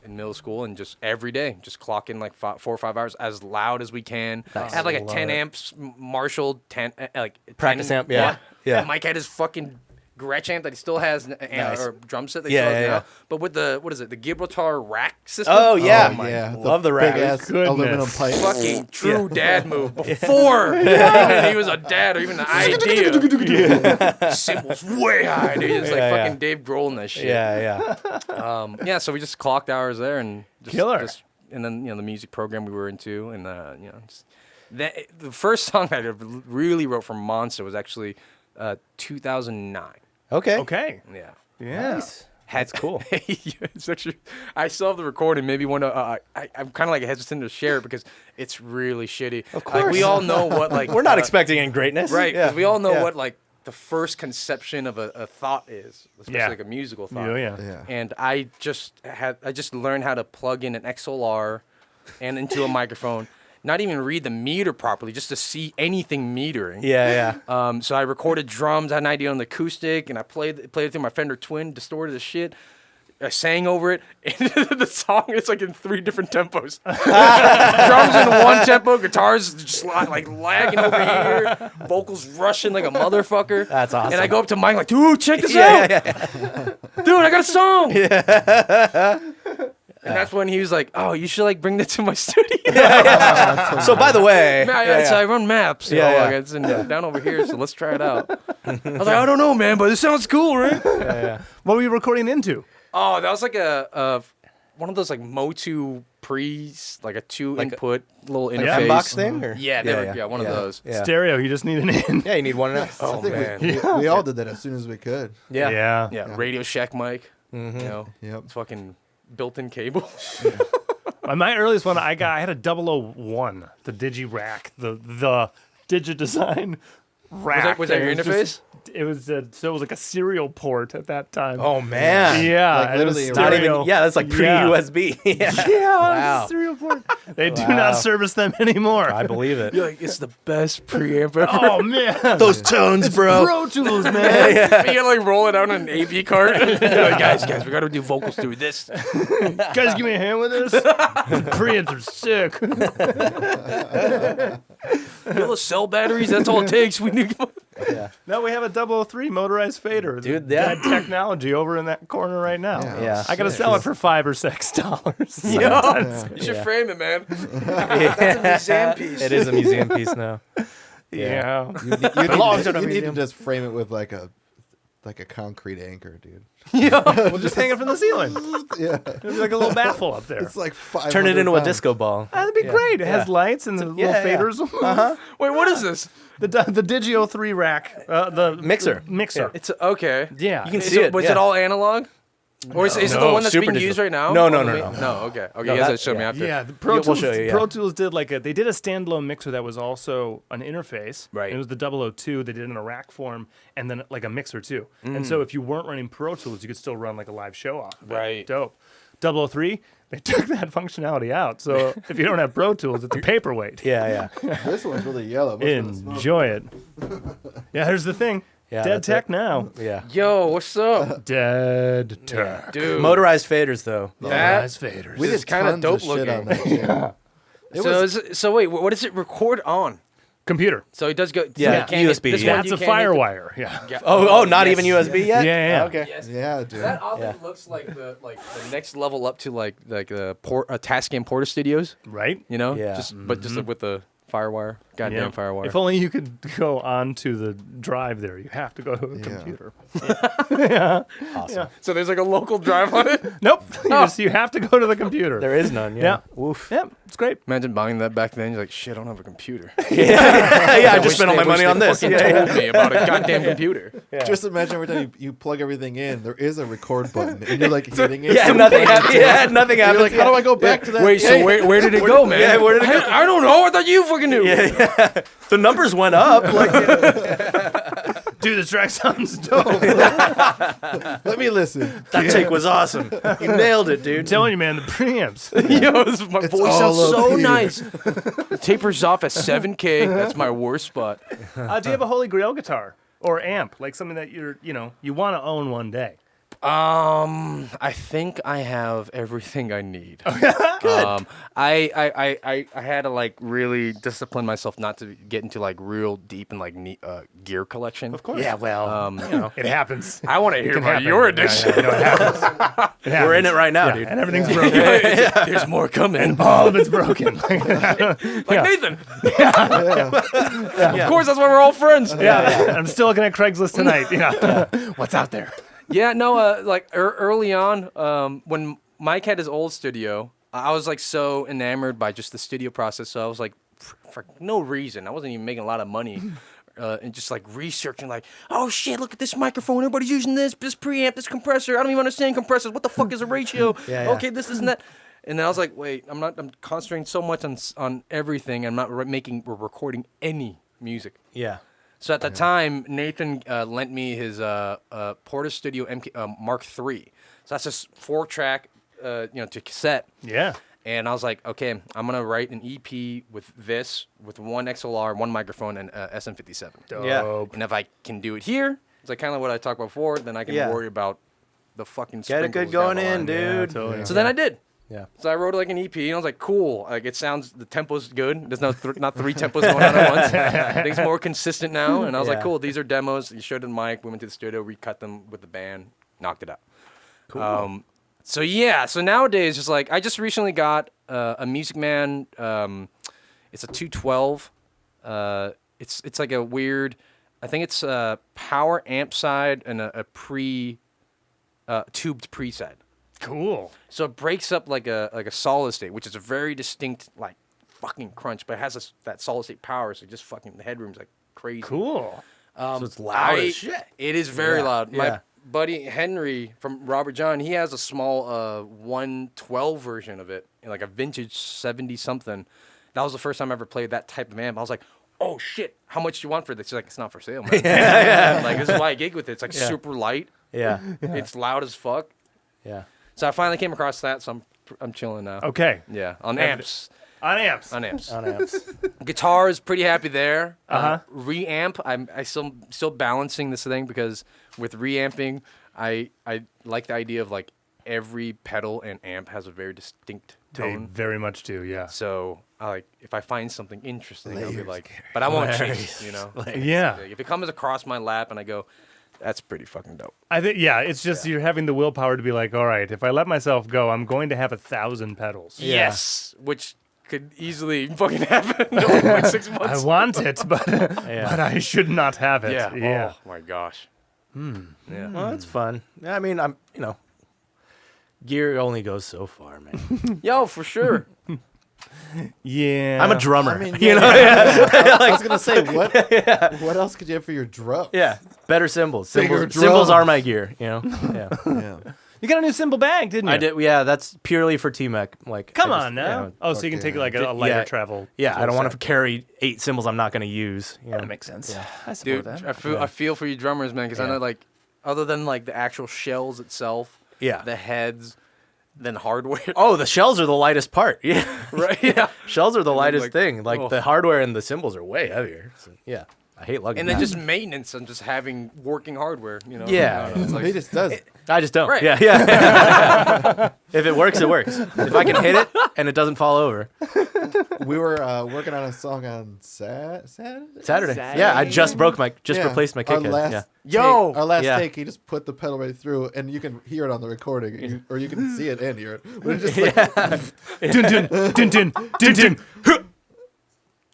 in middle school, and just every day, just clock in 4 or 5 hours as loud as we can. Nice. Had a Love 10 it. amps Marshall 10 Practice 10 amp, yeah. And Mike had his fucking Gretsch amp that he still has, Nice. or drum set that he still has now. But with the the Gibraltar rack system. Oh yeah, yeah. love the rack. Big ass Goodness. aluminum pipe. Fucking true dad move before even he was a dad or even the idea. Cymbals way high, dude. It's like fucking Dave Grohl and that shit. Yeah. So we just clocked hours there and just, Killer. And then the music program we were into, and the first song I really wrote for Monsta was actually 2009. Okay. Okay. Yeah. Yeah. Nice. That's cool. It's actually, I still have the recording. Maybe I'm kind of like hesitant to share it because it's really shitty. Of course. Like, we all know what We're not expecting any greatness. right? Yeah. Because we all know what like the first conception of a thought is, especially Yeah. like a musical thought. Yeah. And I just learned how to plug in an XLR and into a microphone. Not even read the meter properly, just to see anything metering. Yeah. So I recorded drums. I had an idea on the acoustic, and I played it through my Fender Twin, distorted the shit. I sang over it, and the song is like in 3 different tempos. Drums in one tempo, guitars just like lagging over here, vocals rushing like a motherfucker. That's awesome. And I go up to Mike like, dude, check this out. Dude, I got a song. And that's when he was like, "Oh, you should like bring that to my studio." So by the way, So I run maps. You know, Yeah. like, it's down over here, so let's try it out. I was like, I don't know, man, but it sounds cool, right? What were you recording into? Oh, that was like a one of those like Motu pre's, like a 2-input little interface. M-Box thing? Or? Yeah, they were, one of those. Yeah. Stereo. You just need an in. Yeah, you need one of those. Oh man, We all did that as soon as we could. Yeah. yeah, Radio Shack mic. Mm-hmm. You know, Yep. it's fucking built-in cable. My earliest one, I had a 001, the Digi Rack, the Digidesign rack. Was that your It was interface? just- It was so it was like a serial port at that time. Oh man. yeah, Like, it was literally Not stereo. even. Yeah, that's like pre-USB. Yeah. Yeah, Wow. serial port. They do Wow. not service them anymore. I believe it. You're like, it's the best preamp ever. Oh man, Those tones, bro. Pro Tools, man. You gotta like roll it out on an AV cart. You're like, guys, we gotta do vocals through this. Guys, give me a hand with this. Preamps are sick. Little cell batteries, that's all it takes. We need. No, we have a 003 motorized fader. Dude, that technology over in that corner right now. Yeah. I gotta sell it for $5 or $6. You should frame it, man. That's a museum piece. It is a museum piece now. Yeah. You need to just frame it with like a concrete anchor, dude. We'll just hang it from the ceiling. Yeah. There'll be like a little baffle up there. It's like 500 Turn it into a pounds. disco ball. That'd be great. It has lights and the little yeah. faders. Wait, what is this? The Digio 3 rack. The Mixer. Mixer. It's okay. Yeah. You can see it. Was yeah. it all analog? Or is it the No, one that's super being digital. used right now? No. No, okay. Okay, you guys that- show me yeah. after. Yeah, the Pro We'll Tools, show you, yeah. Pro Tools did they did a standalone mixer that was also an interface. Right. It was the 002. They did it in a rack form, and then like a mixer too. And Mm. so if you weren't running Pro Tools, you could still run like a live show off of it. Right. Dope. 003, they took that functionality out. So if you don't have Pro Tools, it's a paperweight. Yeah. This one's really yellow. Must have been smoke. Enjoy it. Yeah, here's the thing. Yeah, Dead that's tech it. now. Yeah. Yo, what's up? Dead tech. Dude. Motorized faders, though. Motorized faders. We This is did kinda tons dope of shit on looking. that. It So, was so wait, what does it record on? Computer. So it does go. Yeah, so you can't USB, Hit, this yeah. one That's you a can't hit the- firewire. Yeah. Oh, not yes. even USB yet? Yeah. Okay. Yes. yeah, dude. That oddly Yeah. looks like the next level up to like the Tascam Porta Studios, Right? you know? Yeah. But just with the firewire, goddamn Yeah. firewire. If only you could go onto the drive there. You have to go to a computer. Awesome. So there's like a local drive on it. Nope. You have to go to the computer. There is none. Yeah. Woof. Yep. It's great. Imagine buying that back then. You're like, shit, I don't have a computer. Yeah, I just spent all my money on this. Fucking told me about a goddamn computer. Just imagine every time you plug everything in, there is a record button, and you're like hitting it. Yeah, nothing happened. Yeah, nothing You're happened. like, how do I go back to that? Wait, so gate? where did it go, man? Yeah, where did it go? I don't know. I thought you fucking knew. The numbers went up. Like, Dude, this track sounds dope. Let me listen. that take was awesome. You nailed it, I'm dude. telling you, man, the preamps. Yo, my It's voice all sounds up so here. nice. It tapers off at 7K. That's my worst spot. Do you have a Holy Grail guitar or amp? Like something that you want to own one day? I think I have everything I need. Good. I had to like really discipline myself not to get into like real deep and like gear collection. Of course. Yeah, well, it happens. I want to hear can about happen. your addiction. Yeah, it happens. It We're in happens. it right now, Yeah, dude. and everything's broken. There's more coming. All of it's broken. Like Yeah. Nathan. Of course, that's why we're all friends. Yeah, I'm still looking at Craigslist tonight. Yeah, what's out there? Yeah, no, like early on, when Mike had his old studio, I was like so enamored by just the studio process. So I was like, for no reason, I wasn't even making a lot of money, and just like researching, like, oh shit, look at this microphone, everybody's using this preamp, this compressor. I don't even understand compressors. What the fuck is a ratio? Yeah. Okay, this and that. And then I was like, wait, I'm concentrating so much on everything. I'm not recording any music. Yeah. So at the time, Nathan lent me his Porta Studio Mark III. So that's just 4-track, to cassette. Yeah. And I was like, okay, I'm gonna write an EP with this, with one XLR, one microphone, and SM57. Yeah. Dope. And if I can do it here, it's like kind of what I talked about before. Then I can worry about the fucking Get it sprinkles good going down in, the line. dude. Yeah, totally. So then I did. Yeah. So I wrote like an EP, and I was like, cool. Like it sounds, the tempo's good. There's not 3 tempos going on at once. I think it's more consistent now. And I was like, Yeah. cool. These are demos. You showed it to Mike. We went to the studio, recut them with the band, knocked it out. Cool. So yeah. So nowadays, just like I just recently got a Music Man. It's a 212. It's like a weird. I think it's a power amp side and a tubed pre side. Cool. So it breaks up like a solid state, which is a very distinct like fucking crunch, but it has that solid state power, so just fucking the headroom's like crazy. Cool. So it's loud as shit. It is very loud. Yeah. My buddy Henry from Robert John, he has a small 112 version of it, like a vintage 70 something. That was the first time I ever played that type of amp. I was like, oh shit, how much do you want for this? He's like, it's not for sale, man. Like this is why I gig with it. It's like super light. Yeah. It's loud as fuck. Yeah. So I finally came across that, so I'm chilling now. Okay. Yeah, on amps. On amps. On amps. On amps. Guitar is pretty happy there. Uh-huh. Reamp, I'm still balancing this thing because with reamping, I like the idea of like every pedal and amp has a very distinct They tone. very much do. Yeah. So I like if I find something interesting, I'll be like, but I won't change it, you know. Yeah. Like, if it comes across my lap and I go, that's pretty fucking dope. I think it's just you're having the willpower to be like, all right, if I let myself go, I'm going to have 1,000 pedals. Yes, which could easily fucking happen in only like 6 I months. want it, but I should not have it. Yeah. Yeah. Oh my gosh. Yeah. Well, that's fun. I mean, gear only goes so far, man. Yo, for sure. Yeah. I'm a drummer. I mean, I was gonna say what else could you have for your drum? Yeah, better cymbals. Bigger Cymbals are drums. my gear. Yeah. Yeah. You got a new cymbal bag, didn't you? I did. Yeah, that's purely for T-Mac. Like, Come I just- on now. Yeah, Oh, so you can take yeah. like a lighter travel. yeah, I don't want to carry 8 cymbals I'm not going to use. You know? That makes sense. I support Dude, that. I feel for you drummers, man, because I Yeah. know, like, other than, like, the actual shells itself, Yeah. the heads, then hardware. Oh, the shells are the lightest part. Yeah, right? Yeah. shells are the then, lightest like, thing. Like oh. the hardware and the cymbals are way heavier. So, yeah, I hate lugging. And then that. just maintenance and just having working hardware, you know? Yeah. I don't know, it's like- He just does. I just don't. Right. Yeah. If it works, it works. If I can hit it and it doesn't fall over. We were working on a song on Saturday. Saturday. Yeah, I just Yeah. replaced my kick head. Last Yeah. Yo! our last Yeah. take, he just put the pedal right through, and you can hear it on the recording, or you can see it and hear it. But it's just like Dun dun dun dun dun dun.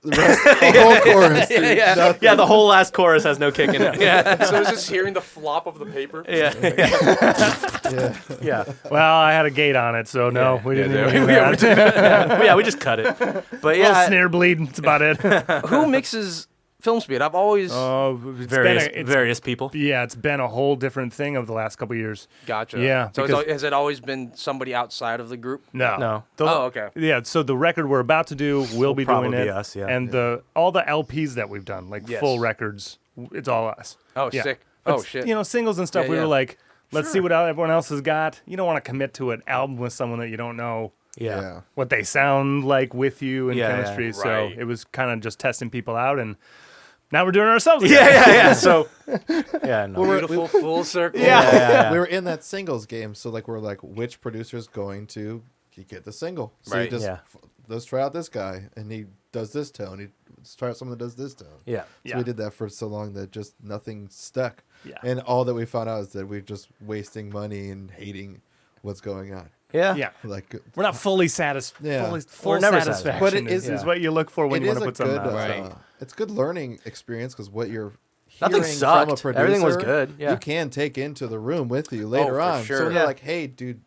the whole chorus. Dude, nothing. Yeah, the whole last chorus has no kick in it. Yeah. So it's just hearing the flop of the paper. Yeah. Yeah. Yeah. Well, I had a gate on it, so no, we didn't even do yeah, that. Yeah, we just cut it. But Little yeah, snare bleed. That's about it. Who mixes film speed? I've always Oh, various people. yeah, it's been a whole different thing over the last couple years. gotcha. Yeah, So because- has it always been somebody outside of the group? No, No. The- Oh, okay. Yeah, so the record we're about to do will be doing probably it, be us, yeah. and all the LPs that we've done, like Yes. full records, it's all us. Oh, Yeah. sick. But, Oh, shit. You know, singles and stuff. Yeah, we yeah. were like, let's see what everyone else has got. You don't want to commit to an album with someone that you don't know Yeah. what they sound like with you and Yeah, yeah. chemistry. So Right. it was kind of just testing people out, and Now we're doing it ourselves again. Yeah. So, yeah, no. Beautiful full circle. Yeah. We were in that singles game, so like we're like, which producer's going to get the single? So you Right. just Yeah. let's try out this guy, and he does this tone. Let's try out someone that does this tone. Yeah. So we did that for so long that just nothing stuck. Yeah. And all that we found out is that we're just wasting money and hating what's going on. Yeah. Yeah. Like We're not fully satisfied. Yeah. Full never satisfaction. satisfied. But it is is- what you look for when it you is want to a put something good, out. Right. it's a good learning experience because what you're Nothing hearing sucked. from a producer, Everything was good. Yeah. you can take into the room with you later for on. sure. So when Yeah. you're like, hey, dude,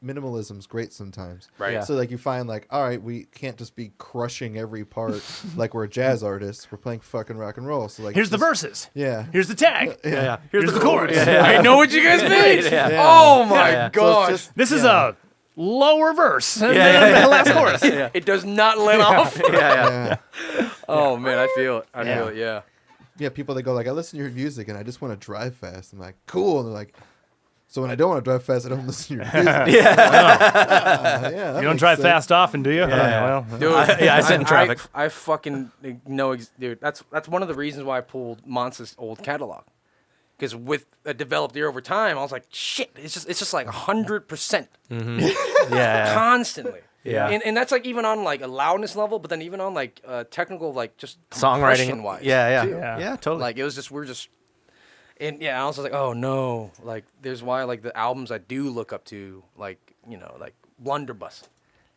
minimalism's great sometimes. Right. Yeah. So like you find like, all right, we can't just be crushing every part like we're a jazz artists. We're playing fucking rock and roll. So like Here's the just- verses. Yeah. Here's the tag. Yeah. Here's the chorus. I know what you guys mean. Yeah. Oh my Yeah. So it's gosh. just- This is yeah. a lower verse. And Yeah. then the last chorus. It does not let off. Yeah. Oh man, I feel it. I Yeah. feel it. Yeah. Yeah, people that go like, I listen to your music and I just want to drive fast. I'm like, cool. And they're like, so when I don't want to drive fast, I don't listen to your music. Yeah. Yeah, that You don't makes drive sense. fast often, do you? Yeah. Well, Dude, I sit in traffic. I fucking know, dude. That's one of the reasons why I pulled Monsta's old catalog, because with a developed ear over time, I was like, shit, it's just like 100% Yeah. constantly. Yeah. And that's like even on like a loudness level, but then even on like technical, like just Songwriting wise. Yeah. too. Yeah. Totally. Like it was just and yeah, I was like, oh no, like there's why like the albums I do look up to, like like Blunderbuss.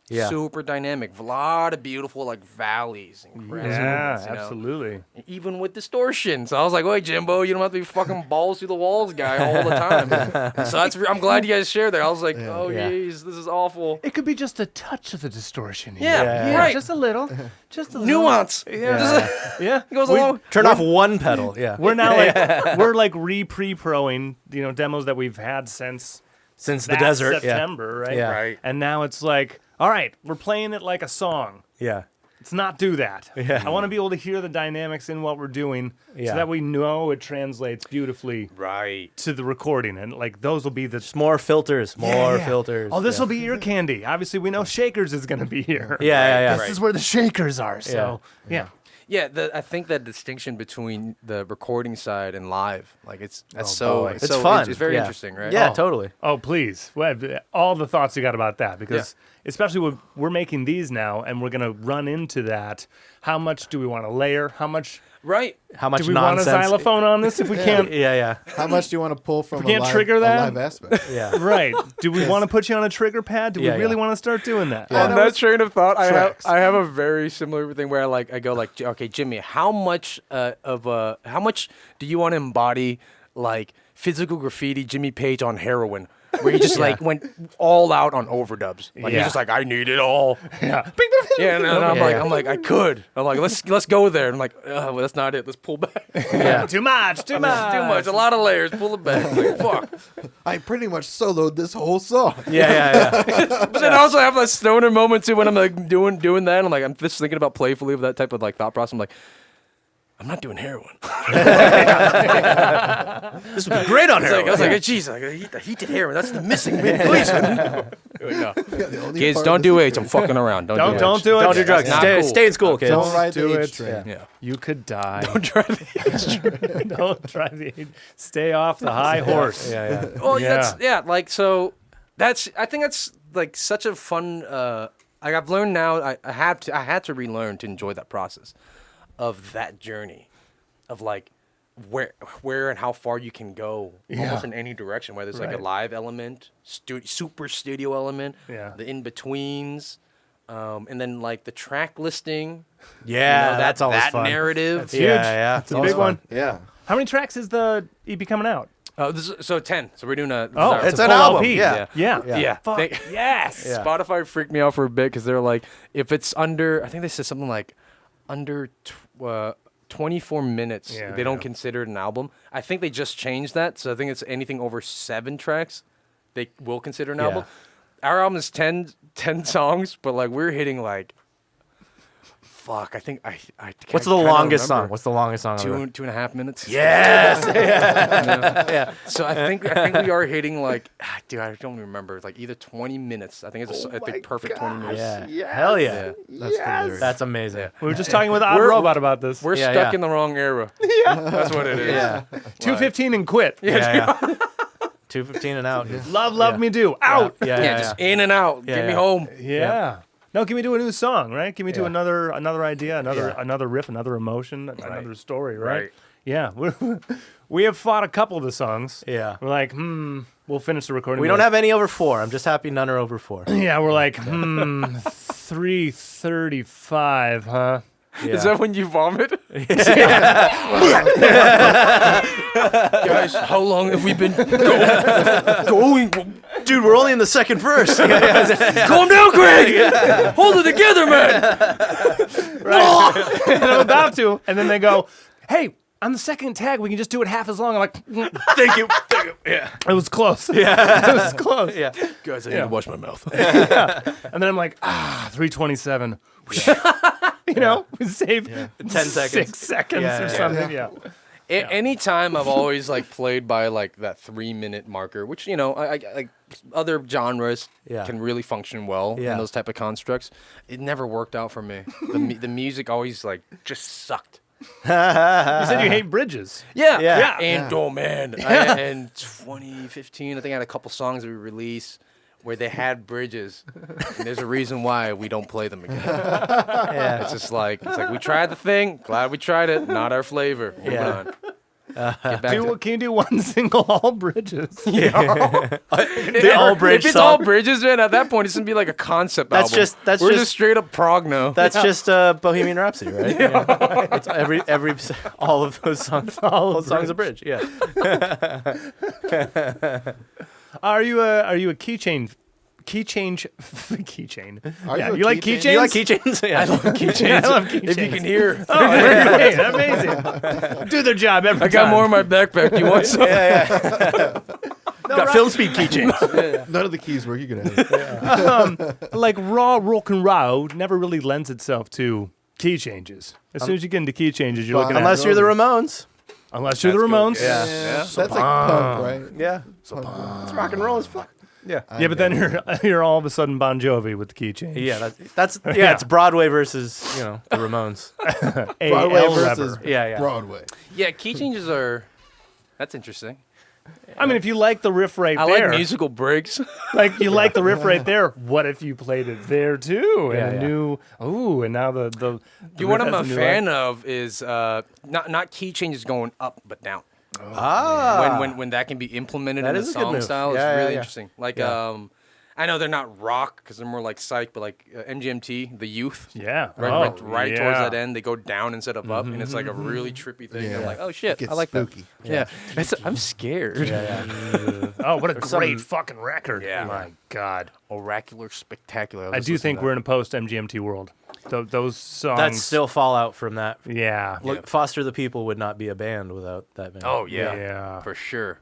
Yeah. Super dynamic, a lot of beautiful like valleys and crests. yeah, you know? absolutely. Even with distortion. So I was like, wait, Jimbo, you don't have to be fucking balls through the walls guy all the time. So I'm glad you guys shared that. I was like, oh Yeah. jeez, this is awful. It could be just a touch of the distortion. Here. Yeah, right. Just a little. Just a little. Nuance. Yeah. Yeah. It goes along. Turn off one pedal. Yeah. We're now like we're like pre-proing, demos that we've had since Since the that desert. September, right? Yeah. Right. And now it's like, all right, we're playing it like a song. Yeah. Let's not do that. Yeah. I want to be able to hear the dynamics in what we're doing, Yeah. so that we know it translates beautifully Right. to the recording, and like those will be the Just more filters. More Yeah. filters. Oh, this yeah. will be ear candy. Obviously, we know Shakers is going to be here. Yeah. This is where the Shakers are. So yeah. Yeah, I think that distinction between the recording side and live, like that's Oh, so boy. It's so fun. It's very Yeah. interesting, right? Yeah, Oh. totally. Oh, please. All the thoughts you got about that, because especially when we're making these now and we're going to run into that. How much do we want to layer? How much Right. How much do we nonsense? want a xylophone on this if we can't? Yeah. How much do you want to pull from We can't a live, trigger a that? live aspect? Yeah. Right. Do we want to put you on a trigger pad? Do we Yeah, really yeah. want to start doing that? Yeah. On that train of thought, tracks. I have a very similar thing where I go like, okay, Jimmy, how much how much do you want to embody like physical graffiti Jimmy Page on heroin? Where he just like went all out on overdubs. Like he's Yeah. just like, I need it all. Yeah. Yeah, and I'm Yeah. like, I could. I'm like, let's go there. And I'm like, well, that's not it. Let's pull back. Yeah. Too much. Too much. Too much. A lot of layers. Pull it back. Like, fuck. I pretty much soloed this whole song. Yeah. But then I also have that stoner moment too when I'm like doing that. I'm just thinking about playfully of that type of like thought process. I'm like, I'm not doing heroin. This would be great on I was heroin. like, geez, I heat the heroin. That's the missing bit. Please. No. The only Kids, part don't of do this- it. I'm fucking around. Don't do it. Don't do it. Don't do drugs. Not Stay, cool. stay in school, kids. Don't ride do the it. H train. Yeah. You could die. Don't drive the Don't drive the. Stay off the high horse. Yeah. Well, Yeah. like so. I think that's like such a fun. Like I've learned now. I had to relearn to enjoy that process of that journey, of like where and how far you can go, almost in any direction. Whether it's like a Right. live element, super studio element, Yeah. the in betweens, and then like the track listing. Yeah, that's always that fun. narrative. That's huge. Yeah. It's a big one. Yeah. How many tracks is the EP coming out? So 10. So we're doing a. Oh, It's a an full album, LP. yeah. Yeah. Yeah. Fuck. They- Yes. Yeah. Spotify freaked me out for a bit because they're like, if it's under, I think they said something like under 24 minutes, Yeah, they don't yeah. consider it an album. I think they just changed that. So I think it's anything over 7 tracks, they will consider an album. Our album is 10 songs, but like we're hitting like fuck. I think I What's the longest song? What's the longest song? Two and a half minutes. Yes. Yeah. So I think we are hitting like, dude, I don't remember. Like either 20 minutes. I think it's the perfect 20 minutes. Yeah. Yes. Hell yeah. That's hilarious. That's amazing. We were just talking with Odd We're- Robot about this. We're Yeah, stuck yeah. in the wrong era. That's what it is. Yeah. 2:15 and quit. Yeah. 2:15 and out. Love me do. Out. Yeah, just in and out. Yeah, Get me yeah. home. Yeah. No, can we do a new song, right? Can we do Yeah. another idea, another riff, another emotion, another story, right? Yeah. We have fought a couple of the songs. Yeah. We're like, we'll finish the recording. We don't have any over 4. I'm just happy none are over 4. Yeah, we're like, 3:35, huh? Yeah. Is that when you vomit? Guys, how long have we been going? Dude, we're only in the second verse. Calm down, Greg! Hold it together, man! And I'm about to, and then they go, hey, on the second tag, we can just do it half as long. I'm like, Thank you. Yeah. it was close. Yeah. It was close. Yeah. Guys, I need to wash my mouth. And then I'm like, 3:27. You know, we saved 10 seconds. 6 seconds Yeah, or yeah, something. Yeah. Anytime I've always like played by like that 3-minute marker, which I like other genres can really function well in those type of constructs. It never worked out for me. The music always like just sucked. You said you hate bridges. Yeah. Yeah. Oh man. In 2015, I think I had a couple songs that we released where they had bridges, and there's a reason why we don't play them again. Yeah. It's like we tried the thing. Glad we tried it. Not our flavor. Moving on. Get back to Can you do one single all bridges? The all bridge If it's song. all bridges, man, at that point it's gonna be like a concept That's album. just- We're just- just straight up progno. That's just Bohemian Rhapsody, right? Yeah. It's every all of those songs, all those songs a bridge. Yeah. Are you a keychain? Keychain. Are Yeah, you a you like keychain? keychains? You like keychains? Yeah. I love keychains. I love keychains. If you can hear, Oh, great, amazing. Do their job every I got time. more in my backpack. You want some? Got film speed keychains. None of the keys work. You can have it. Like raw rock and roll never really lends itself to key changes. As soon as you get into key changes, you're looking Unless at you're the Ramones. unless you're the Ramones. Yeah. That's like punk, right? Yeah. It's rock and roll as fuck. Yeah. Yeah, but then you're all of a sudden Bon Jovi with the key change. Yeah, that's it's Broadway versus, the Ramones. Broadway A.L. versus Lever. Yeah. Broadway. Yeah, key changes are. That's interesting. I mean, if you like the riff right I there, like musical breaks. like you like the riff right there, what if you played it there too? And Yeah, a yeah. new, and now the Dude, riff what I'm has a new fan life. of is not key changes going up but down. Ah. When that can be implemented That in is the a good song move. style, it's Yeah, yeah, really yeah. interesting. Like Yeah. I know they're not rock because they're more like psych, but like MGMT, the Youth. Yeah. Right towards yeah. that end, they go down instead of up, and it's like a really trippy thing. Yeah. I'm like, oh shit, Gets I like spooky. that. Yeah, I'm scared. Oh, what a great fucking record. Yeah. My God. Oracular, spectacular. I do think we're in a post MGMT world. Those songs. That's still fallout from that. Yeah. Look, Foster the People would not be a band without that band. Oh yeah, Yeah. for sure.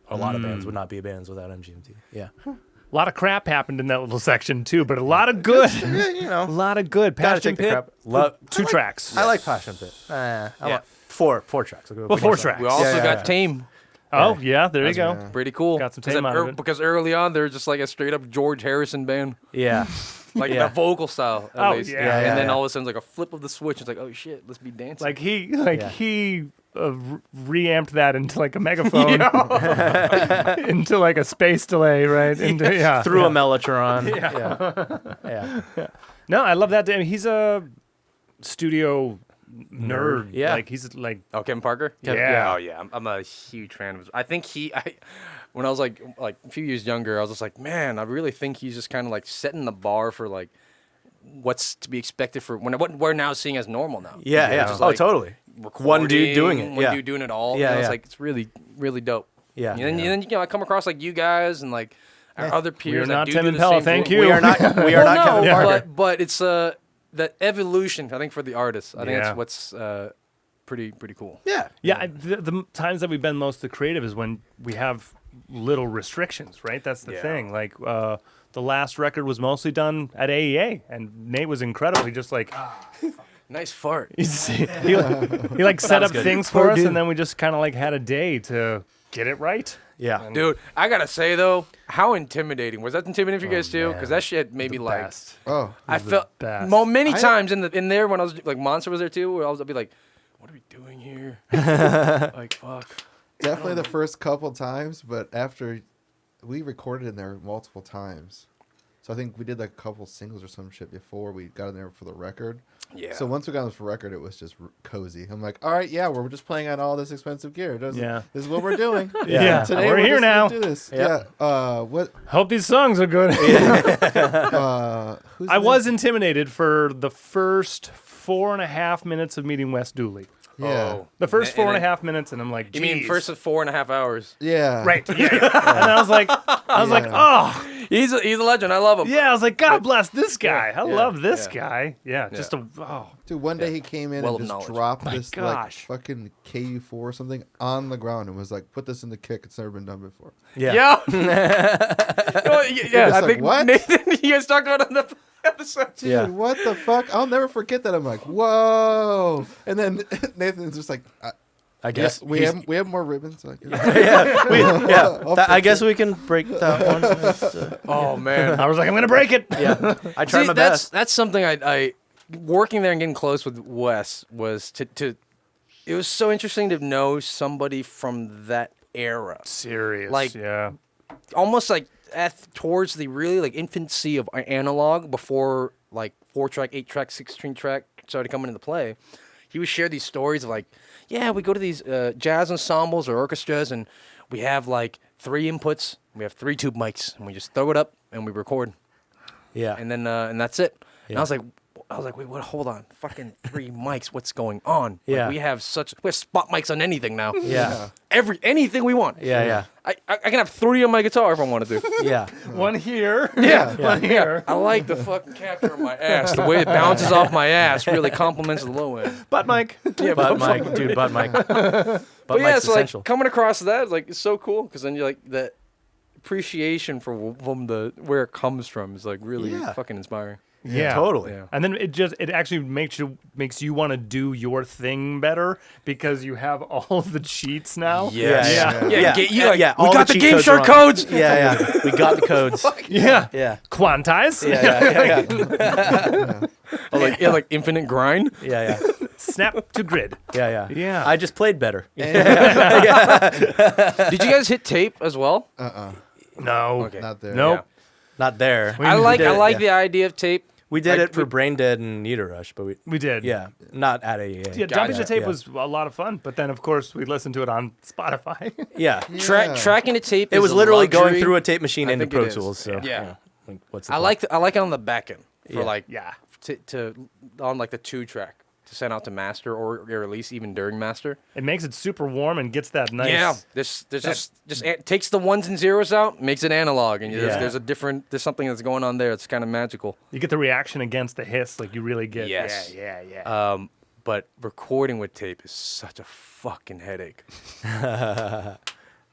A lot of bands would not be bands without MGMT. Yeah. A lot of crap happened in that little section too, but a lot of good. Yeah, A lot of good. Gotta Passion take the Pit. crap. Love, 2 tracks. I like Passion Pit. I like four tracks. I'll go Well, with 4 four tracks. We also yeah, got yeah. Tame. Oh, yeah, there you go. Pretty cool. Got some Because Tame out of it. Because early on, they're just like a straight up George Harrison band, Yeah. like Yeah. the vocal style. At Oh, least. yeah. Yeah, And then yeah. all of a sudden, like a flip of the switch. It's like, oh shit, let's be dancing. Like he Yeah. reamped that into like a megaphone, into like a space delay, right? Into, Through a Mellotron. Yeah. No, I love that. He's a studio nerd. Yeah. Like he's like Oh, Kevin Parker? Yeah. Oh, yeah. I'm a huge fan of his. I think when I was like a few years younger, I was just like, man, I really think he's just kind of like setting the bar for like what's to be expected for what we're now seeing as normal now. Yeah, Which yeah. is, Oh, like, totally. One dude doing it. One Yeah. dude doing it all. Yeah, It's yeah. like it's really, really dope. Yeah. And then I come across like you guys and like our other peers. not that Tim do and the Pella, same thank thing. you. We are not Kevin Parker. but it's the evolution. I think for the artists, I think Yeah. that's what's pretty cool. Yeah. yeah. The times that we've been most creative is when we have little restrictions, right? That's the Yeah. thing. Like the last record was mostly done at AEA, and Nate was incredibly just like Nice fart. he like set up things for us, and then we just kind of like had a day to get it right. Yeah. Dude, I gotta say though, how intimidating was that? Intimidating for you guys too? Because that shit made me like. Best. Oh, I felt best. many times in there when I was like Monster was there too, where I'd be like, "What are we doing here?" Like fuck. definitely the first couple times, but after we recorded in there multiple times. So I think we did like a couple singles or some shit before we got in there for the record. Yeah. So once we got in for record, it was just cozy. I'm like, all right, yeah, we're just playing on all this expensive gear. This is what we're doing. Yeah. Today We're here just now. gonna do this. Yep. Yeah. What? Hope these songs are good. Who's I the- was intimidated for the first 4.5 minutes of meeting Wes Dooley. Yeah. Oh. The first And then- 4.5 minutes, and I'm like, You mean "Geez." first of 4.5 hours? Yeah. Right. Yeah. And I was like, oh, He's a legend. I love him. yeah. I was like, God bless this guy. I yeah, love this yeah. guy. Yeah. Just Dude, one day he came in Well and of just knowledge. dropped this like gosh. fucking KU4 or something on the ground and was like, put this in the kick. It's never been done before. Yeah. Yeah. Yeah. I like, think what? Nathan, you guys talked about it in the episode. Dude, Yeah. what the fuck? I'll never forget that. I'm like, whoa. And then Nathan's just like, I guess we he's- have more ribbons. Like, I guess we can break that one. Oh man. I was like, I'm gonna break it. Yeah. I tried See, my that's best. that's something I working there and getting close with Wes was to it was so interesting to know somebody from that era, Serious. Like- yeah. almost like towards the really like infancy of analog before like 4-track, 8-track, 16-track started coming into play. He would share these stories of like, yeah, we go to these jazz ensembles or orchestras and we have like 3 inputs, we have 3 tube mics, and we just throw it up and we record, Yeah. and then and that's it. And Yeah. I was like, wait, what? Hold on, fucking 3 mics. What's going on? Like, Yeah. we have spot mics on anything now. Yeah. Anything we want. Yeah. I can have 3 on my guitar if I wanted to. Yeah. One here. Yeah. One here. I like the fucking capture of my ass. The way it bounces off my ass really complements the low end. Butt mic. Yeah, Butt mic, dude. Butt mic. Butt but yeah, mic's so essential. like coming across that, like it's so cool because then you're like the appreciation for where it comes from is like really Yeah. fucking inspiring. Yeah. Totally. Yeah. And then it actually makes you want to do your thing better because you have all of the cheats now. Yes. Yeah. Yeah. We all got the cheat Game codes Shark are on. codes. Yeah. We got the codes. Yeah. Yeah. Quantize. Yeah. Oh, like infinite grind. Yeah. Snap to grid. Yeah. Yeah. I just played better. Did you guys hit tape as well? No. Okay. not there. Nope. Not there. I like did it, the idea of tape. We did Like, it for Brain Dead and Need a Jush, but We did. not at AEA. Yeah, jumping to Gotcha. tape Yeah. was a lot of fun, but then of course we listened to it on Spotify. Yeah. Tracking the tape. It is was a literally going luxury. through a tape machine I into think it Pro is. Tools. So Yeah. like, what's the I point? like it on the back end for Yeah. like Yeah. to on like the 2-track to send out to master or release even during master. It makes it super warm and gets that nice. Yeah, there's takes the ones and zeros out, makes it analog, and Yeah. there's something that's going on there. It's kind of magical. You get the reaction against the hiss, like you really get. Yes. Yeah. But recording with tape is such a fucking headache.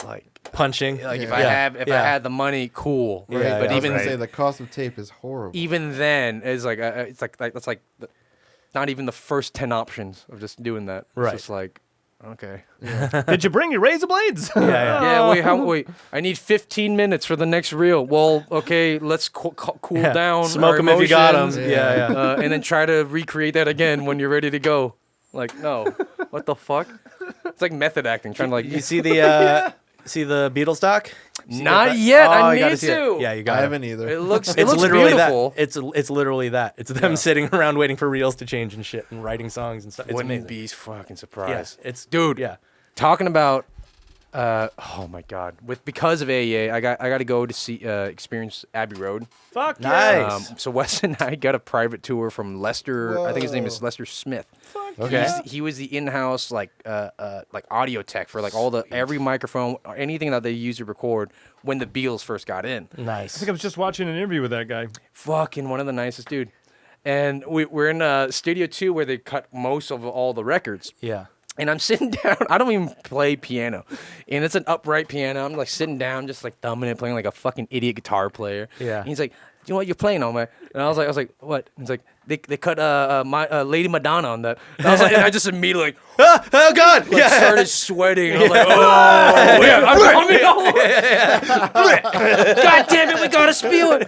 like punching. if Yeah. I had the money, cool. Yeah, Right? yeah. But I was even gonna say the cost of tape is horrible. even then, it's like that's like not even the first 10 options of just doing that. It's Right. just like, okay. Did you bring your razor blades? Yeah. Yeah, wait. I need 15 minutes for the next reel. Well, okay, let's cool down. Smoke our them if you got them. emotions, Yeah. and then try to recreate that again when you're ready to go. Like, no. What the fuck? It's like method acting, trying to like. You see the Beatles doc? Not yet. Oh, I you gotta need see it. to. Yeah, you I got it. haven't either. It looks. It It's looks literally beautiful. that. It's literally that. It's them sitting around waiting for reels to change and shit and writing songs and stuff. It's Wouldn't amazing. be fucking Yeah, surprised. it's Dude. Yeah. Talking about. Oh my God! Because of AEA, I got to go to see experience Abbey Road. Fuck Nice. So Wes and I got a private tour from Lester. I think his name is Lester Smith. Okay. He was the in-house like audio tech for like every microphone or anything that they used to record when the Beatles first got in. I Nice. think I was just watching an interview with that guy. Fucking one of the nicest dude. And we're in Studio 2 where they cut most of all the records. Yeah. And I'm sitting down. I don't even play piano, and it's an upright piano. I'm like sitting down, just like thumbing it, playing like a fucking idiot guitar player. Yeah. And he's like, you know what you're playing on, man? And I was like, what? And he's like, they cut Lady Madonna on that. And I was like, and I just immediately like, Oh God! started sweating. And I was like, oh yeah, God damn it, we gotta spew it.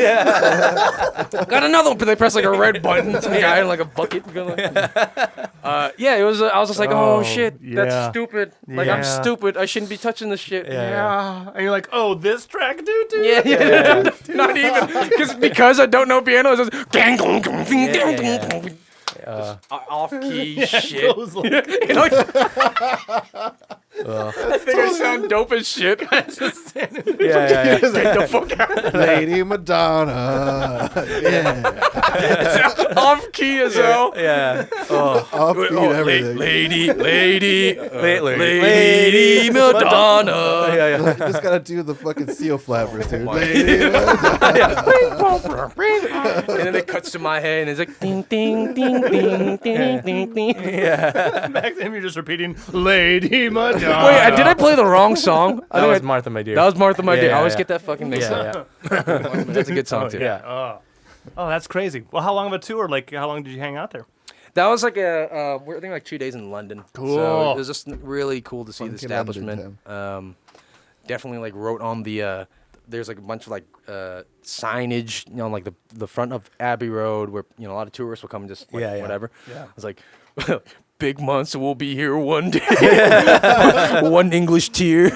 Got another one, but they press like a red button. Some guy in like a bucket. Yeah, it was. I was just like, oh shit, that's stupid. Like I'm stupid. I shouldn't be touching this shit. Yeah. And you're like, oh, this track, dude. Yeah. Not even because I don't know piano. It's just gang, gang, gang, gang, gang, gang. Off key shit. Goes like- You know, I think I sound dope as shit. Yeah. Get the fuck out. Lady Madonna. Yeah. Off key as hell. Yeah. Offbeat everything. Lady Madonna. Madonna. Yeah. You just gotta do the fucking seal flappers, dude. my Lady Madonna. And then it cuts to my head and it's like ding ding ding ding ding ding ding. Back then, you're just repeating Lady Madonna. Wait, did I play the wrong song? I That think was Martha, my dear. that was Martha, my dear. I always yeah. get that fucking mixed up. Yeah. That's a good song too. Yeah. Oh, that's crazy. Well, how long of a tour? Like, how long did you hang out there? That was like we're I think like 2 days in London. Cool. So it was just really cool to see the Funky London establishment. Definitely like wrote on the there's like a bunch of like signage, you know, like the front of Abbey Road where, you know, a lot of tourists will come and just like, whatever. Yeah. It's like Big Monsta will be here one day. One English tear.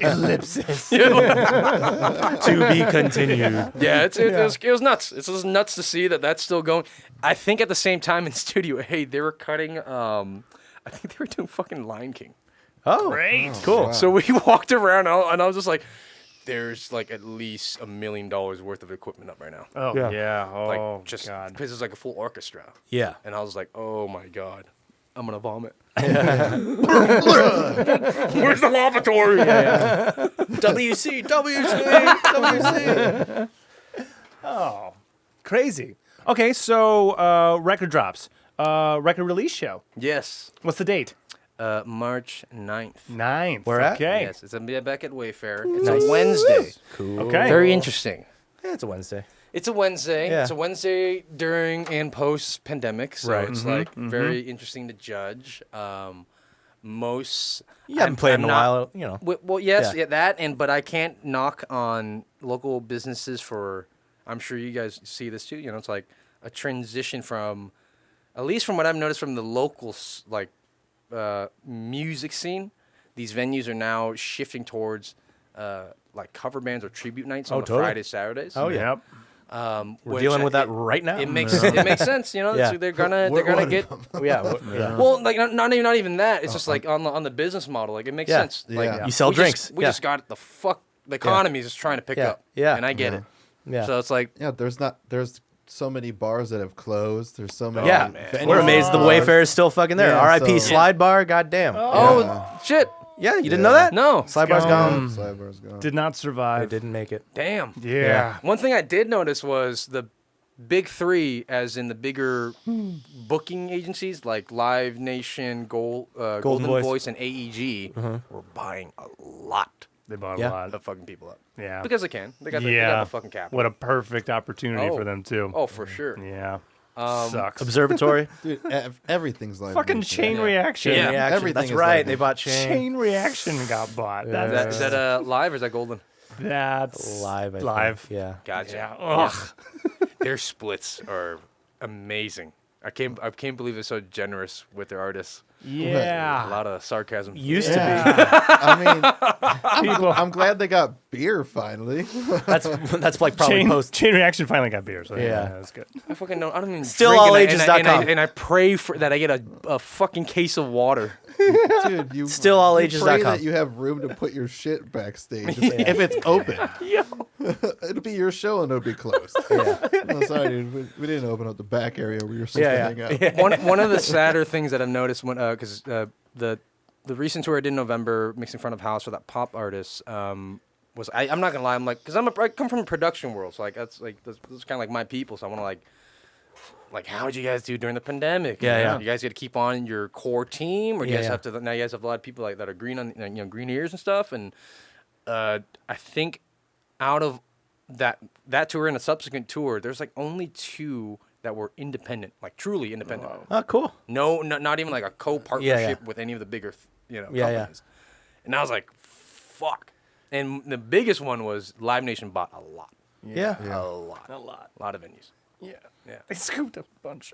Ellipsis. To be continued. Yeah, it was nuts. It's just nuts to see that that's still going. I think at the same time in Studio A, they were cutting. I think they were doing fucking Lion King. Oh, Great. cool. Wow. So we walked around and I was just like, "There's like at least $1 million worth of equipment up right now." Oh, Yeah. yeah. Oh, Like just God. because it's like a full orchestra, Yeah. and I was like, "Oh my god, I'm gonna vomit." Where's the lavatory? WC. Oh, crazy. Okay, so record drops. Record release show. Yes, What's the date? March 9th. 9th. Where at? Okay. Yes, it's gonna be back at Wayfair. It's a Wednesday. Cool. Okay. Very interesting. Yeah, it's a Wednesday. It's a Wednesday. Yeah. It's a Wednesday during and post pandemic, so Right. it's like very interesting to judge. Most You haven't played in a while, you know. Well, yes, Yeah. that, but I can't knock on local businesses for. I'm sure you guys see this too. You know, it's like a transition from, at least from what I've noticed from the local like music scene. These venues are now shifting towards like cover bands or tribute nights on the totally. Fridays, Saturdays. Oh, yeah. Yep. We're dealing with that right now. It makes sense, you know. Yeah. So they're gonna get. Yeah. Well, like not even that. It's just like on the business model. Like it makes Yeah. sense. Like Yeah. You sell we drinks. we just got the economy is just trying to pick Yeah. up. Yeah. And I get it. Yeah. So it's like Yeah, there's so many bars that have closed. There's so many. Yeah. venues We're amazed the that have Wayfair is still fucking there. Yeah, R.I.P. so- Slide Bar. Goddamn. shit. Yeah, you didn't know that? No. Slide Bar's gone. closed. Sidebar's gone. Did not I survive. didn't make it. Damn. Yeah. One thing I did notice was the big three, as in the bigger booking agencies like Live Nation, Golden Voice. Voice, and AEG, were buying a lot They bought Yeah. a lot. of fucking people up. Yeah. Because they can. They got the fucking capital. What a perfect opportunity Oh. for them, too. Oh, for sure. Yeah. Sucks. Observatory. Dude, everything's like Fucking Chain Reaction. Yeah. Reaction. Everything That's is right. like They bought Chain. Chain Reaction got bought. Is that live or is that Golden? That's Live. I think. live. Yeah. Gotcha. Yeah. Ugh. Their splits are amazing. I can't believe they're so generous with their artists. A Yeah. lot of sarcasm. Used I mean, People. I'm glad they got beer finally. to be. That's like probably post. Chain Reaction finally got beer. So Yeah. That's good. I fucking know. I don't even Still drink, allages.com. and I pray for that I get a fucking case of water. Dude, you Stillallages.com. pray that you have room to put your shit backstage if it's open. It'll be your show and it'll be closed. No, sorry, dude. We didn't open up the back area where you're supposed to hang out. One of the sadder things that I've noticed when because the recent tour I did in November, mixing front of house for that pop artist, was I'm not gonna lie, I'm like, because I come from a production world, so like that's kind of like my people, so I want to like how did you guys do during the pandemic? Yeah, you know? yeah. You guys got to keep on your core team, or you Yeah, guys yeah. have to now you guys have a lot of people like that are green on green ears and stuff, and I think out of that that tour and a subsequent tour, there's like only 2 that were independent, like truly independent. Oh, cool. No, not even like a co-partnership with any of the bigger, companies. And I was like, fuck. And the biggest one was Live Nation bought a lot. Yeah. A lot. A lot of venues. Yeah. Yeah. They scooped a bunch.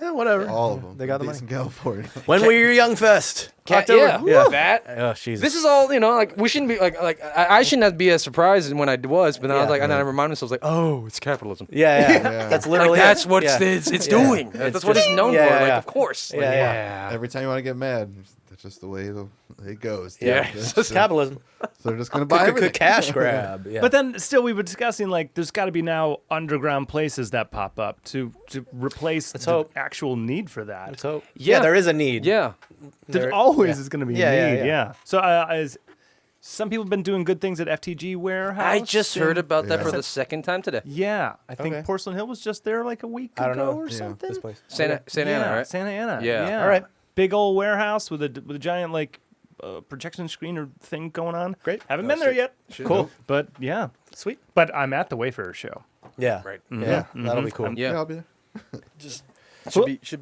Yeah, whatever. All of them. They got the At least money. in California. When were your Young Fest? Yeah. Yeah. That. Oh, Jesus. This is all, like, we shouldn't be, I shouldn't have to be as surprised when I was, but then I was like, and then I reminded myself, like, oh, it's capitalism. Yeah. That's literally That's it. what Yeah. it's doing. That's what it's known for, of course. Like, Yeah. Every time you want to get mad, that's just the way it goes. dude. Yeah. That's It's capitalism. So they're just gonna buy everything. Cash grab. Yeah. But then still we were discussing like there's got to be now underground places that pop up to replace Let's the hope. actual need for that. Let's hope. Yeah. Yeah, there is a need. Yeah. There always is going to be Yeah, a need. yeah, yeah. So some people have been doing good things at FTG Warehouse. I just heard about that Yeah. for the second time today. Yeah, I think Okay. Porcelain Hill was just there like a week I don't ago know. or Yeah, something. This place. Santa Ana, right? Santa Ana. Yeah. All right. Big old warehouse with a giant like projection screen or thing going on. Great. Haven't been there yet. Cool. But yeah, Sweet. but I'm at the Wayfarer show. Yeah. Right. Yeah. That'll be cool. Yeah. I'll be there. Should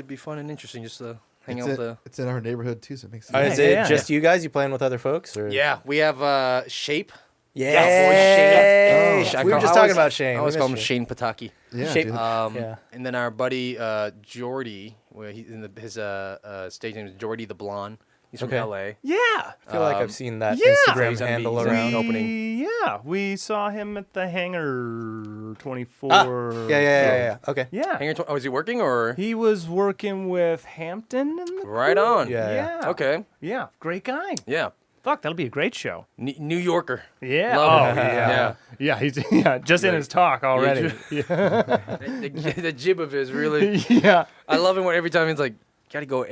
be fun and interesting just to hang out with the. It's in our neighborhood too, so it makes All right, sense. is it yeah. just you guys? You playing with other folks? Or? Yeah, we have Shape. Yeah. Shane. We were just talking about Shane. I We always call him missed Shane Pataki. Yeah, Shape- dude. Yeah. And then our buddy Jordy, where his stage name is Jordy the Blonde. He's from Okay. LA. Yeah. I feel like I've seen that yeah. Instagram He's on handle the- around. opening. Yeah, we saw him at the Hangar 24. Yeah. Okay. Yeah. Oh, is he working or? He was working with Hampton. In the Right crew. on. Yeah. Okay. Yeah, great guy. Yeah. Fuck, that'll be a great show. New Yorker. Yeah. Love oh, it. yeah. Yeah, he's just in his talk already. Yeah. The jib of his really. yeah. I love him when every time he's like, gotta go.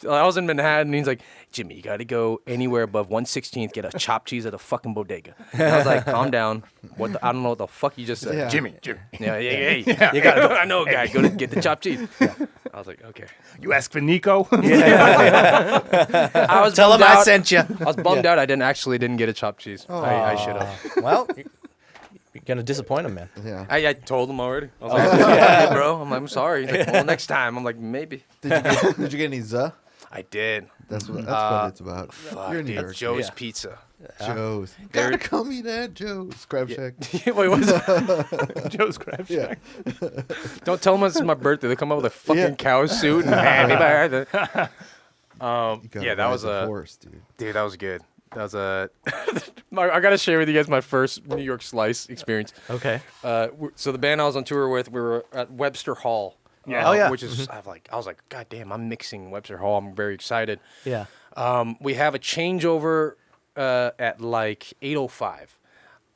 I was in Manhattan and he's like, Jimmy, you gotta go anywhere above 116th, get a chopped cheese at a fucking bodega. And I was like, calm down. I don't know what the fuck you just said. Yeah. Jimmy. Yeah, hey. You gotta go. I know a guy. Go to get the chopped cheese. I was like, okay. You ask for Nico? I was Tell him bummed I out. sent you. I was bummed out. I didn't get a chopped cheese. I should have. Well, you're gonna disappoint him, man. Yeah. I told him already. I was like, yeah, bro. I'm sorry. He's like, well, next time. I'm like, maybe. Did you get any Zuh? I did. That's what it's about. Fuck, You're in New dude, York. Joe's Yeah. Pizza. Joe's. They're- Gotta come eat at Joe's. Crab Shack. Wait, what's that? Joe's Crab Yeah. Shack. Don't tell them it's my birthday. They come up with a fucking Yeah. cow suit and happy birthday. You gotta Yeah, that ride was the a horse, dude. dude. That was good. That was a. I gotta share with you guys my first New York Slice experience. Okay. So the band I was on tour with, we were at Webster Hall. Yeah. Oh, yeah. Which is I was like, God damn, I'm mixing Webster Hall. I'm very excited. Yeah. We have a changeover at like 8:05.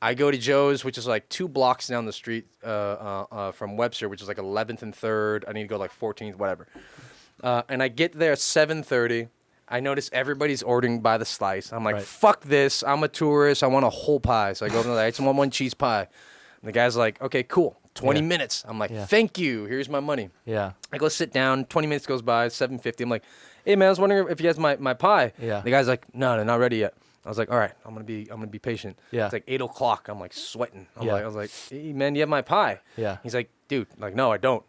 I go to Joe's, which is like 2 blocks down the street from Webster, which is like 11th and 3rd. I need to go like 14th, whatever. And I get there at 7:30. I notice everybody's ordering by the slice. I'm like, Right. fuck this. I'm a tourist. I want a whole pie. So I go over there. I just want 1 cheese pie. And the guy's like, okay, cool. 20 Yeah. minutes. I'm like, Yeah. thank you. Here's my money. Yeah. I go sit down. 20 minutes goes by. 7:50. I'm like, hey man, I was wondering if you guys my pie. Yeah. The guy's like, no, they're not ready yet. I was like, all right, I'm gonna be patient. Yeah. It's like 8:00. I'm like sweating. Yeah. I was like, hey man, you have my pie. Yeah. He's like, dude, like no, I don't.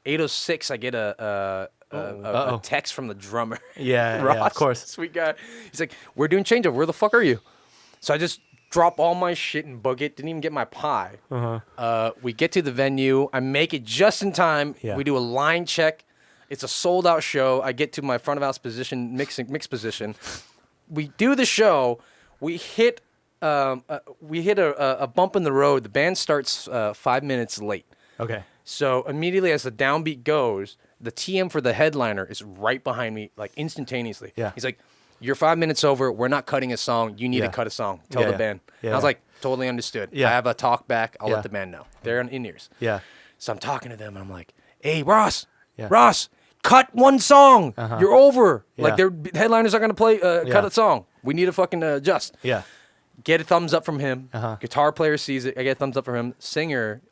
8:06. I get a Uh-oh. text from the drummer. Yeah. Ross, Yeah. Of course. sweet guy. He's like, we're doing changeover. Where the fuck are you? So I just drop all my shit and book it. Didn't even get my pie. We get to the venue. I make it just in time. Yeah. We do a line check. It's a sold out show. I get to my front of house position, mix position. We do the show. We hit a bump in the road. The band starts 5 minutes late. Okay. So immediately as the downbeat goes, the TM for the headliner is right behind me, like instantaneously. Yeah. He's like, you're 5 minutes over. We're not cutting a song. You need Yeah. to cut a song. Tell Yeah, the yeah. band. Yeah, And I was yeah. like, totally understood. Yeah. I have a talk back. I'll Yeah. let the band know. They're in ears. Yeah. So I'm talking to them and I'm like, hey, Ross, Yeah. Ross, cut 1 song. You're over. Yeah. Like, their headliners are going to play, cut Yeah. a song. We need to fucking adjust. Yeah. Get a thumbs up from him. Uh-huh. Guitar player sees it. I get a thumbs up from him. Singer,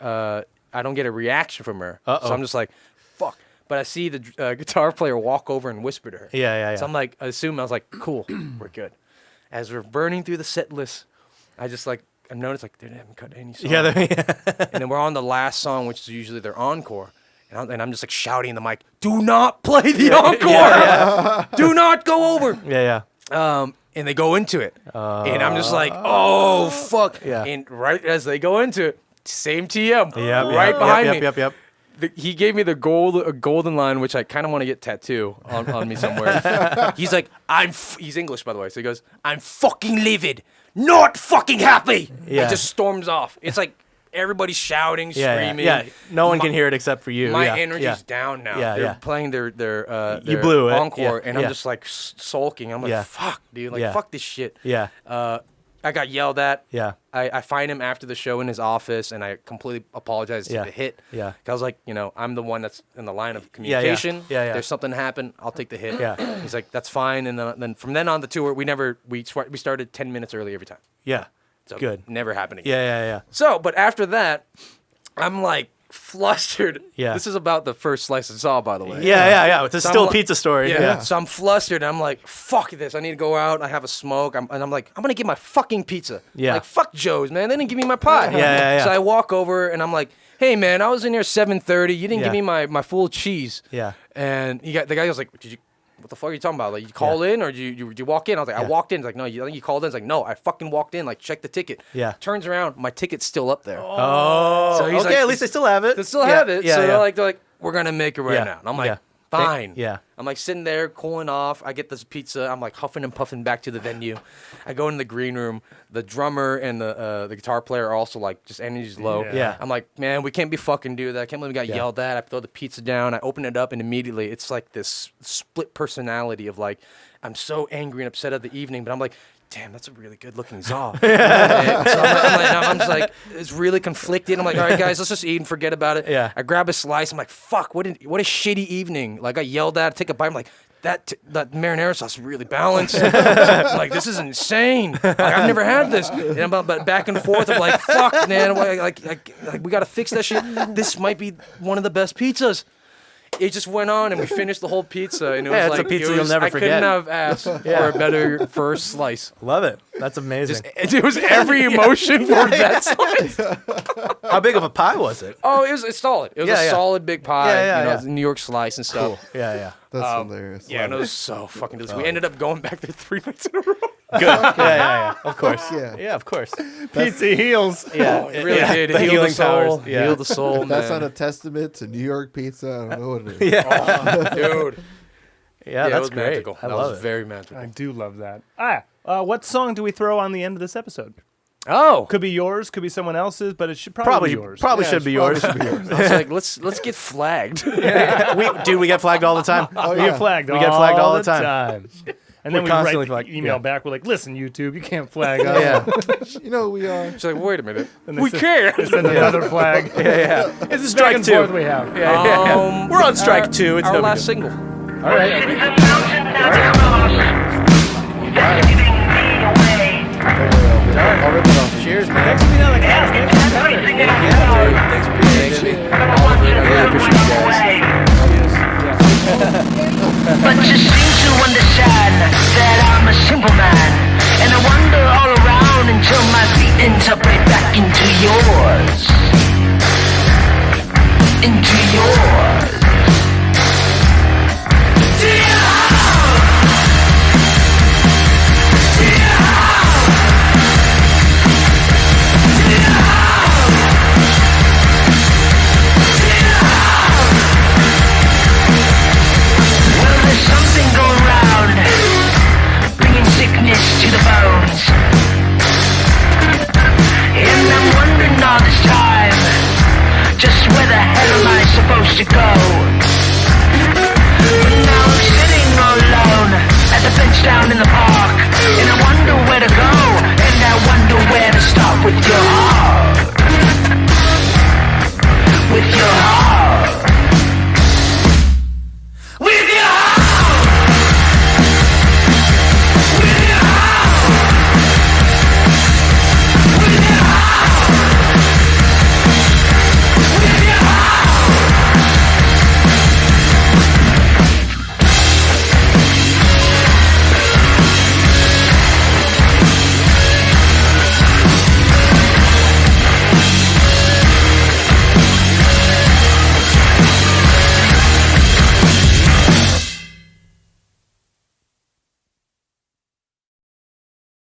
I don't get a reaction from her. Uh-oh. So I'm just like, fuck. But I see the guitar player walk over and whisper to her. Yeah. So I'm like, I was like, cool, we're good. As we're burning through the set list, I I noticed like they haven't cut any songs. Yeah. And then we're on the last song, which is usually their encore. And I'm just like shouting in the mic, "Do not play the encore! Do not go over!" Yeah. And they go into it, and I'm just like, "Oh fuck!" Yeah. And right as they go into it, same TM, Yep, right behind me. Yep. He gave me the golden line, which I kind of want to get tattooed on me somewhere. He's like, he's English, by the way. So he goes, "I'm fucking livid, not fucking happy." Yeah. It just storms off. It's like everybody's shouting, screaming. Yeah. No one can hear it except for you. My energy's down now. Yeah, They're playing their You blew it. encore, Yeah, and I'm yeah. just like sulking. I'm like, fuck, dude. Like, fuck this shit. Yeah. I got yelled at. Yeah. I find him after the show in his office, and I completely apologize to the hit. Yeah. 'Cause I was like, I'm the one that's in the line of communication. Yeah. There's something happen, I'll take the hit. Yeah. He's like, that's fine. And then from then on the tour, we started 10 minutes early every time. Yeah. So Good. Never happened again. Yeah. So, but after that, I'm like flustered. Yeah. This is about the first slice I saw, by the way. Yeah. It's So still I'm a like- pizza story. Yeah. So I'm flustered. I'm like, fuck this. I need to go out. I have a smoke. I'm like, I'm going to get my fucking pizza. Yeah. Like, fuck Joe's, man. They didn't give me my pie. Yeah. So I walk over and I'm like, hey, man, I was in here 7:30. You didn't give Yeah. me my full cheese. Yeah. And the guy was like, what the fuck are you talking about? Like, you call in or did you walk in? I was like, I walked in. He's like, no, I think you called in. He's like, no, I fucking walked in. Like, check the ticket. Yeah. Turns around, my ticket's still up there. Oh. So he's okay, like- at least they still have it. They still have it. Yeah. So Yeah. they're like, we're gonna make it right Yeah. now. And I'm like, Yeah. fine. Yeah. I'm like sitting there, cooling off. I get this pizza. I'm like huffing and puffing back to the venue. I go into the green room. The drummer and the guitar player are also like just energy's low. Yeah. I'm like, man, we can't be fucking do that. I can't believe we got yelled at. I throw the pizza down. I open it up and immediately it's like this split personality of like, I'm so angry and upset at the evening, but I'm like, damn, that's a really good looking Zaw. And so I'm just like, it's really conflicted. I'm like, all right, guys, let's just eat and forget about it. Yeah. I grab a slice. I'm like, fuck, what a shitty evening. Like, I yelled at, take a bite. I'm like, that marinara sauce is really balanced. I'm like, this is insane. Like, I've never had this. And I'm but back and forth of like, fuck, man. Like we got to fix that shit. This might be one of the best pizzas. It just went on, and we finished the whole pizza, and it was it's like a pizza you'll never I forget. couldn't have asked for a better first slice. Love it. That's amazing. It was every emotion for that slice. How big of a pie was it? Oh, it's solid. It was a solid big pie. Yeah. New York slice and stuff. Cool. Yeah. That's hilarious. Yeah, and it was so fucking delicious. We ended up going back there 3 nights in a row. Good. Yeah. Of course. Yeah. Of course. Pizza heals. Yeah. It really did. It The healed healing the soul. powers. Yeah. Healed the soul, If that's man. not a testament to New York pizza, I don't know what it is. Yeah. Dude. Yeah, it that's was great. magical. I That love was it. very magical. I do love that. What song do we throw on the end of this episode? Oh. Could be yours, could be someone else's, but it should probably be yours. Probably Yeah, should be it's yours. probably should be yours. I was like, let's get flagged. We get flagged all the time. Oh, We yeah. get flagged. We get flagged all the time. And We're then we constantly write flagged. email Yeah. back. We're like, listen, YouTube, you can't flag us. Yeah. You know, we are. She's like, wait a minute. And they We send- can't. they send another flag. Yeah. It's Back strike and forth two. we have. We're on strike two. It's our no big last deal. single. All right. I'll rip it off. Cheers, man. Thanks for being on the cast. Thanks for coming. Thanks for being here, Jimmy. I really appreciate you guys. But you seem to understand that I'm a simple man, and I wander all around until my feet interpret back into yours. Into yours.